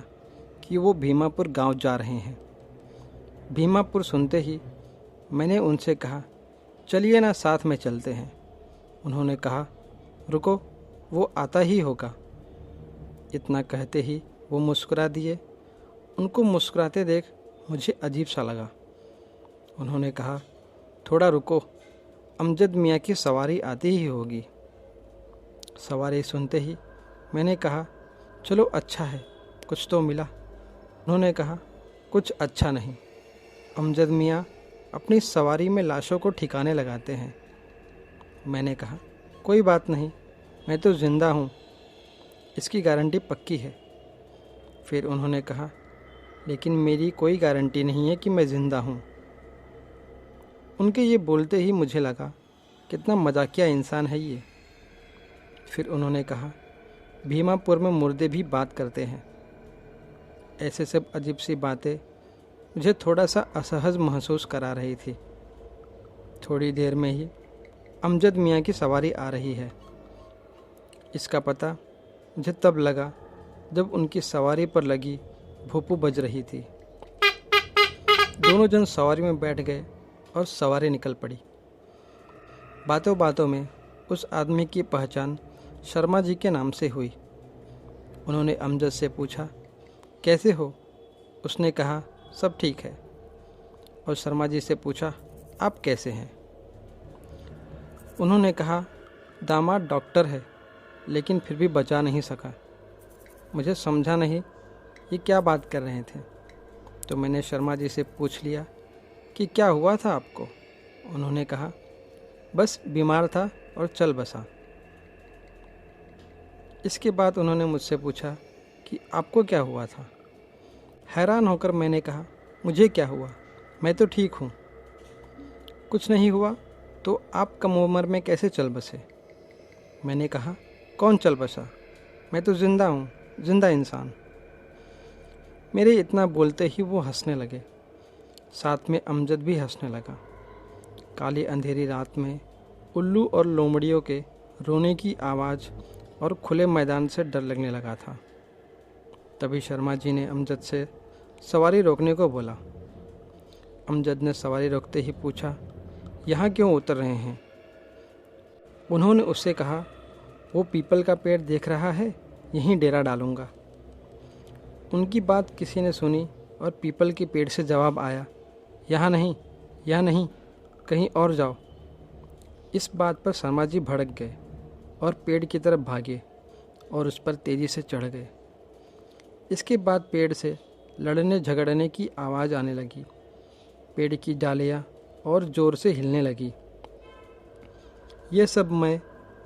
कि वो भीमापुर गांव जा रहे हैं। भीमापुर सुनते ही मैंने उनसे कहा, चलिए ना, साथ में चलते हैं। उन्होंने कहा, रुको, वो आता ही होगा। इतना कहते ही वो मुस्कुरा दिए। उनको मुस्कुराते देख मुझे अजीब सा लगा। उन्होंने कहा, थोड़ा रुको, अमजद मियाँ की सवारी आती ही होगी। सवारी सुनते ही मैंने कहा, चलो अच्छा है, कुछ तो मिला। उन्होंने कहा, कुछ अच्छा नहीं, अमजद मियाँ अपनी सवारी में लाशों को ठिकाने लगाते हैं। मैंने कहा, कोई बात नहीं, मैं तो ज़िंदा हूँ, इसकी गारंटी पक्की है। फिर उन्होंने कहा, लेकिन मेरी कोई गारंटी नहीं है कि मैं ज़िंदा हूँ। उनके ये बोलते ही मुझे लगा, कितना मजाकिया इंसान है ये। फिर उन्होंने कहा, भीमापुर में मुर्दे भी बात करते हैं। ऐसे सब अजीब सी बातें मुझे थोड़ा सा असहज महसूस करा रही थी। थोड़ी देर में ही अमजद मियाँ की सवारी आ रही है। इसका पता मुझे तब लगा जब उनकी सवारी पर लगी भूपू बज रही थी। दोनों जन सवारी में बैठ गए और सवारी निकल पड़ी। बातों बातों में उस आदमी की पहचान शर्मा जी के नाम से हुई। उन्होंने अमजद से पूछा, कैसे हो? उसने कहा, सब ठीक है। और शर्मा जी से पूछा, आप कैसे हैं? उन्होंने कहा, दामाद डॉक्टर है लेकिन फिर भी बचा नहीं सका। मुझे समझा नहीं ये क्या बात कर रहे थे, तो मैंने शर्मा जी से पूछ लिया कि क्या हुआ था आपको? उन्होंने कहा, बस बीमार था और चल बसा। इसके बाद उन्होंने मुझसे पूछा कि आपको क्या हुआ था? हैरान होकर मैंने कहा, मुझे क्या हुआ, मैं तो ठीक हूँ। कुछ नहीं हुआ तो आप कम उम्र में कैसे चल बसे? मैंने कहा, कौन चल बसा, मैं तो ज़िंदा हूँ, ज़िंदा इंसान। मेरे इतना बोलते ही वो हंसने लगे, साथ में अमजद भी हंसने लगा। काली अंधेरी रात में उल्लू और लोमड़ियों के रोने की आवाज़ और खुले मैदान से डर लगने लगा था। तभी शर्मा जी ने अमजद से सवारी रोकने को बोला। अमजद ने सवारी रोकते ही पूछा, यहाँ क्यों उतर रहे हैं? उन्होंने उससे कहा, वो पीपल का पेड़ देख रहा है, यहीं डेरा डालूंगा। उनकी बात किसी ने सुनी और पीपल के पेड़ से जवाब आया, यहाँ नहीं, यहाँ नहीं, कहीं और जाओ। इस बात पर शर्मा जी भड़क गए और पेड़ की तरफ भागे और उस पर तेज़ी से चढ़ गए। इसके बाद पेड़ से लड़ने झगड़ने की आवाज़ आने लगी। पेड़ की डालियाँ और ज़ोर से हिलने लगी। ये सब मैं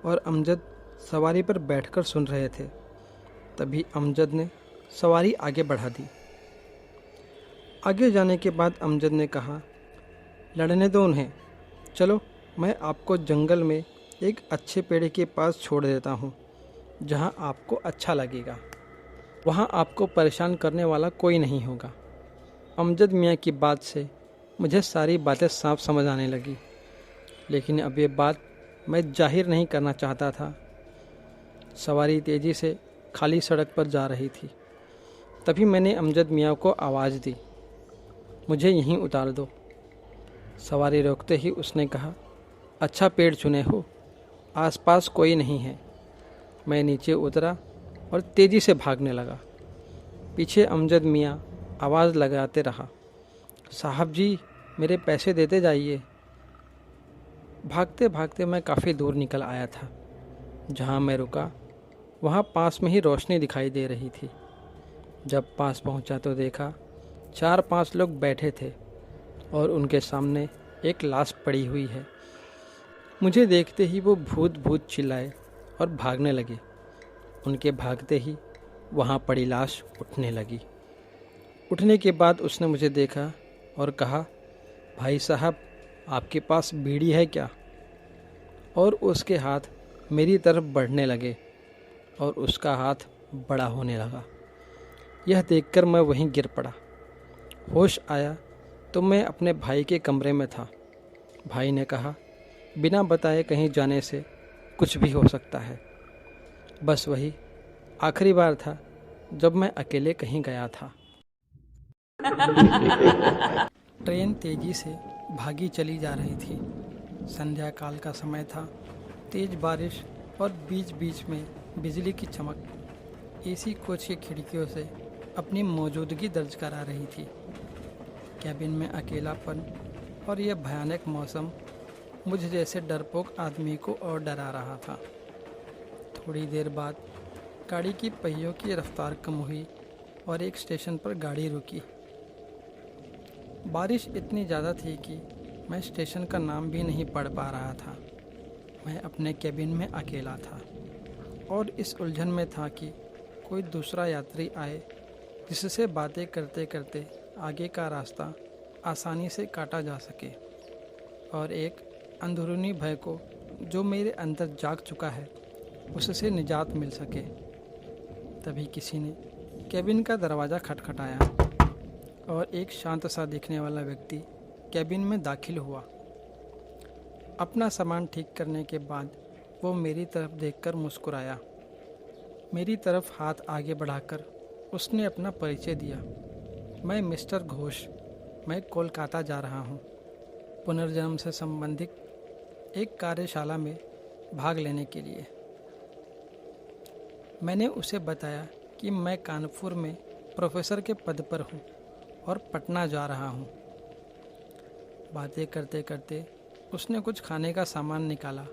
और अमजद सवारी पर बैठकर सुन रहे थे। तभी अमजद ने सवारी आगे बढ़ा दी। आगे जाने के बाद अमजद ने कहा, लड़ने दो उन्हें, चलो मैं आपको जंगल में एक अच्छे पेड़ के पास छोड़ देता हूँ, जहाँ आपको अच्छा लगेगा। वहाँ आपको परेशान करने वाला कोई नहीं होगा। अमजद मियाँ की बात से मुझे सारी बातें साफ समझ आने लगी, लेकिन अब ये बात मैं जाहिर नहीं करना चाहता था। सवारी तेज़ी से खाली सड़क पर जा रही थी। तभी मैंने अमजद मियाँ को आवाज़ दी, मुझे यहीं उतार दो। सवारी रोकते ही उसने कहा, अच्छा पेड़ चुने हो, आसपास कोई नहीं है। मैं नीचे उतरा और तेज़ी से भागने लगा। पीछे अमजद मियाँ आवाज़ लगाते रहा, साहब जी मेरे पैसे देते जाइए। भागते भागते मैं काफ़ी दूर निकल आया था। जहाँ मैं रुका वहाँ पास में ही रोशनी दिखाई दे रही थी। जब पास पहुँचा तो देखा 4-5 लोग बैठे थे और उनके सामने एक लाश पड़ी हुई है। मुझे देखते ही वो भूत भूत चिल्लाए और भागने लगे। उनके भागते ही वहाँ पड़ी लाश उठने लगी। उठने के बाद उसने मुझे देखा और कहा, भाई साहब आपके पास बीड़ी है क्या? और उसके हाथ मेरी तरफ बढ़ने लगे और उसका हाथ बड़ा होने लगा। यह देखकर मैं वहीं गिर पड़ा। होश आया तो मैं अपने भाई के कमरे में था। भाई ने कहा, बिना बताए कहीं जाने से कुछ भी हो सकता है। बस वही आखिरी बार था जब मैं अकेले कहीं गया था। ट्रेन तेजी से भागी चली जा रही थी। संध्या काल का समय था। तेज बारिश और बीच बीच में बिजली की चमक एसी कोच की खिड़कियों से अपनी मौजूदगी दर्ज करा रही थी। कैबिन में अकेलापन और यह भयानक मौसम मुझ जैसे डरपोक आदमी को और डरा रहा था। थोड़ी देर बाद गाड़ी की पहियों की रफ्तार कम हुई और एक स्टेशन पर गाड़ी रुकी। बारिश इतनी ज़्यादा थी कि मैं स्टेशन का नाम भी नहीं पढ़ पा रहा था। मैं अपने कैबिन में अकेला था और इस उलझन में था कि कोई दूसरा यात्री आए जिससे बातें करते करते आगे का रास्ता आसानी से काटा जा सके और एक अंदरूनी भय को जो मेरे अंदर जाग चुका है उससे निजात मिल सके। तभी किसी ने कैबिन का दरवाज़ा खटखटाया और एक शांत सा दिखने वाला व्यक्ति कैबिन में दाखिल हुआ। अपना सामान ठीक करने के बाद वो मेरी तरफ देखकर मुस्कुराया। मेरी तरफ हाथ आगे बढ़ाकर उसने अपना परिचय दिया। मैं मिस्टर घोष, मैं कोलकाता जा रहा हूँ पुनर्जन्म से संबंधित एक कार्यशाला में भाग लेने के लिए। मैंने उसे बताया कि मैं कानपुर में प्रोफेसर के पद पर हूँ और पटना जा रहा हूँ। बातें करते करते उसने कुछ खाने का सामान निकाला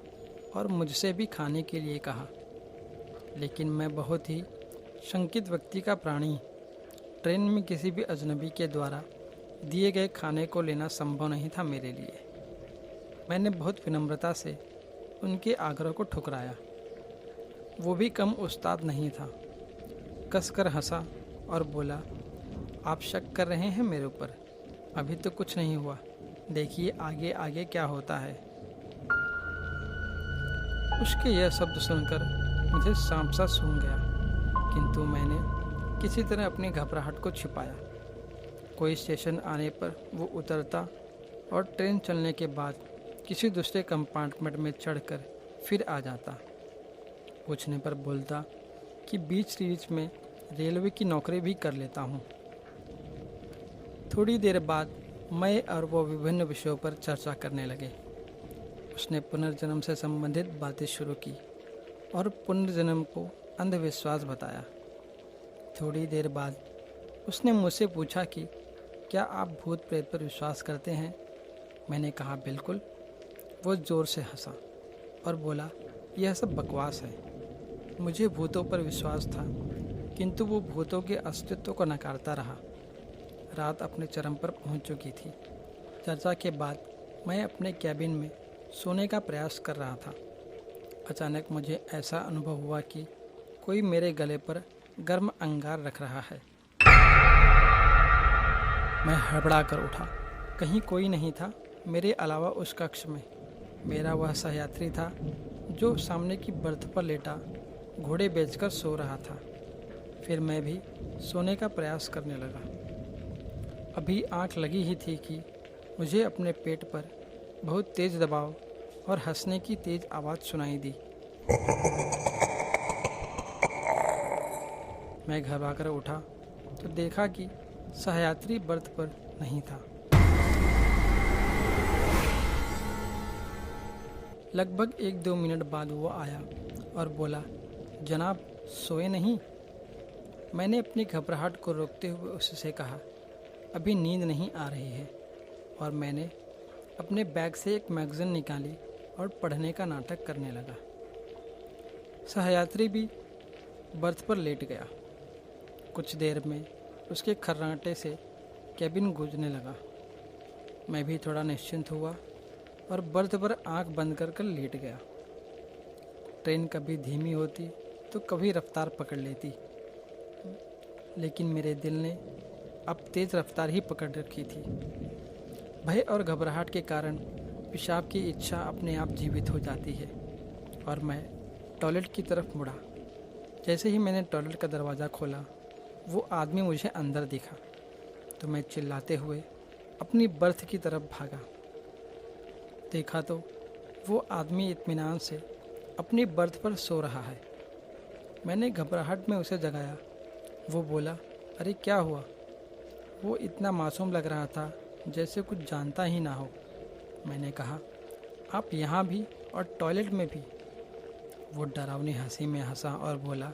और मुझसे भी खाने के लिए कहा, लेकिन मैं बहुत ही शंकित व्यक्ति का प्राणी, ट्रेन में किसी भी अजनबी के द्वारा दिए गए खाने को लेना संभव नहीं था मेरे लिए। मैंने बहुत विनम्रता से उनके आग्रह को ठुकराया। वो भी कम उस्ताद नहीं था, कसकर हंसा और बोला, आप शक कर रहे हैं मेरे ऊपर? अभी तो कुछ नहीं हुआ, देखिए आगे आगे क्या होता है। उसके यह शब्द सुनकर मुझे सांप सा सूंघ गया, किंतु मैंने किसी तरह अपनी घबराहट को छिपाया। कोई स्टेशन आने पर वो उतरता और ट्रेन चलने के बाद किसी दूसरे कंपार्टमेंट में चढ़कर फिर आ जाता। पूछने पर बोलता कि बीच बीच में रेलवे की नौकरी भी कर लेता हूँ। थोड़ी देर बाद मैं और वो विभिन्न विषयों पर चर्चा करने लगे। उसने पुनर्जन्म से संबंधित बातें शुरू की और पुनर्जन्म को अंधविश्वास बताया। थोड़ी देर बाद उसने मुझसे पूछा कि क्या आप भूत प्रेत पर विश्वास करते हैं? मैंने कहा बिल्कुल। वो ज़ोर से हंसा और बोला, यह सब बकवास है। मुझे भूतों पर विश्वास था, किंतु वो भूतों के अस्तित्व को नकारता रहा। रात अपने चरम पर पहुंच चुकी थी। चर्चा के बाद मैं अपने कैबिन में सोने का प्रयास कर रहा था। अचानक मुझे ऐसा अनुभव हुआ कि कोई मेरे गले पर गर्म अंगार रख रहा है। मैं हड़बड़ा कर उठा। कहीं कोई नहीं था मेरे अलावा उस कक्ष में। मेरा वह सहयात्री था जो सामने की बर्थ पर लेटा घोड़े बेचकर सो रहा था। फिर मैं भी सोने का प्रयास करने लगा। अभी आंख लगी ही थी कि मुझे अपने पेट पर बहुत तेज दबाव और हंसने की तेज आवाज़ सुनाई दी। मैं घबरा कर उठा तो देखा कि सहयात्री बर्थ पर नहीं था। लगभग 1-2 मिनट बाद वो आया और बोला, जनाब सोए नहीं? मैंने अपनी घबराहट को रोकते हुए उससे कहा, अभी नींद नहीं आ रही है। और मैंने अपने बैग से एक मैगज़ीन निकाली और पढ़ने का नाटक करने लगा। सहयात्री भी बर्थ पर लेट गया। कुछ देर में उसके खर्राटे से कैबिन गूंजने लगा। मैं भी थोड़ा निश्चिंत हुआ और बर्थ पर आंख बंद कर लेट गया। ट्रेन कभी धीमी होती तो कभी रफ्तार पकड़ लेती, लेकिन मेरे दिल ने अब तेज़ रफ्तार ही पकड़ रखी थी। भय और घबराहट के कारण पेशाब की इच्छा अपने आप जीवित हो जाती है और मैं टॉयलेट की तरफ मुड़ा। जैसे ही मैंने टॉयलेट का दरवाज़ा खोला, वो आदमी मुझे अंदर दिखा तो मैं चिल्लाते हुए अपनी बर्थ की तरफ भागा। देखा तो वो आदमी इत्मीनान से अपनी बर्थ पर सो रहा है। मैंने घबराहट में उसे जगाया। वो बोला, अरे क्या हुआ? वो इतना मासूम लग रहा था जैसे कुछ जानता ही ना हो। मैंने कहा, आप यहाँ भी और टॉयलेट में भी? वो डरावनी हंसी में हंसा और बोला,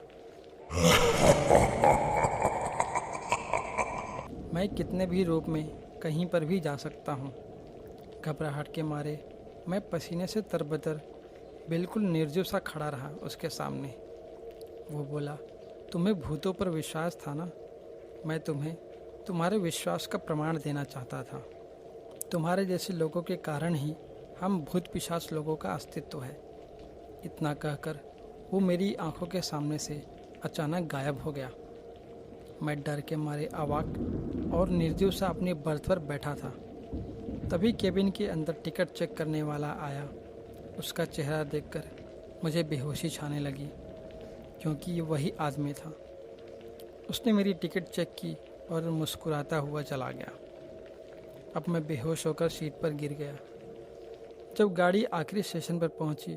मैं कितने भी रूप में कहीं पर भी जा सकता हूँ। घबराहट के मारे मैं पसीने से तरबतर बिल्कुल निर्जीव सा खड़ा रहा उसके सामने। वो बोला, तुम्हें भूतों पर विश्वास था ना? मैं तुम्हें तुम्हारे विश्वास का प्रमाण देना चाहता था। तुम्हारे जैसे लोगों के कारण ही हम भूत पिशाच लोगों का अस्तित्व है। इतना कहकर वो मेरी आंखों के सामने से अचानक गायब हो गया। मैं डर के मारे अवाक और निर्जीव सा अपनी बर्थ पर बैठा था। तभी केबिन के अंदर टिकट चेक करने वाला आया। उसका चेहरा देखकर मुझे बेहोशी छाने लगी, क्योंकि ये वही आदमी था। उसने मेरी टिकट चेक की और मुस्कुराता हुआ चला गया। अब मैं बेहोश होकर सीट पर गिर गया। जब गाड़ी आखिरी स्टेशन पर पहुंची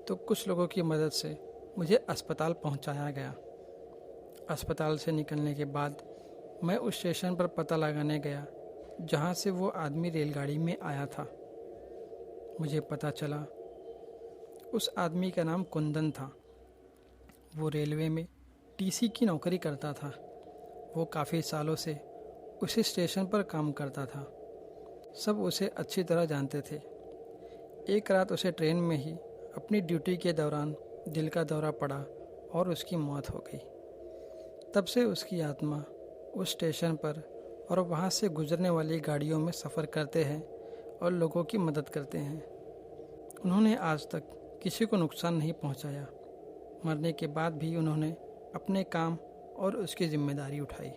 तो कुछ लोगों की मदद से मुझे अस्पताल पहुंचाया गया। अस्पताल से निकलने के बाद मैं उस स्टेशन पर पता लगाने गया जहां से वो आदमी रेलगाड़ी में आया था। मुझे पता चला उस आदमी का नाम कुंदन था। वो रेलवे में टीसी की नौकरी करता था। वो काफ़ी सालों से उसी स्टेशन पर काम करता था। सब उसे अच्छी तरह जानते थे। एक रात उसे ट्रेन में ही अपनी ड्यूटी के दौरान दिल का दौरा पड़ा और उसकी मौत हो गई। तब से उसकी आत्मा उस स्टेशन पर और वहाँ से गुजरने वाली गाड़ियों में सफ़र करते हैं और लोगों की मदद करते हैं। उन्होंने आज तक किसी को नुकसान नहीं पहुँचाया। मरने के बाद भी उन्होंने अपने काम और उसकी जिम्मेदारी उठाई।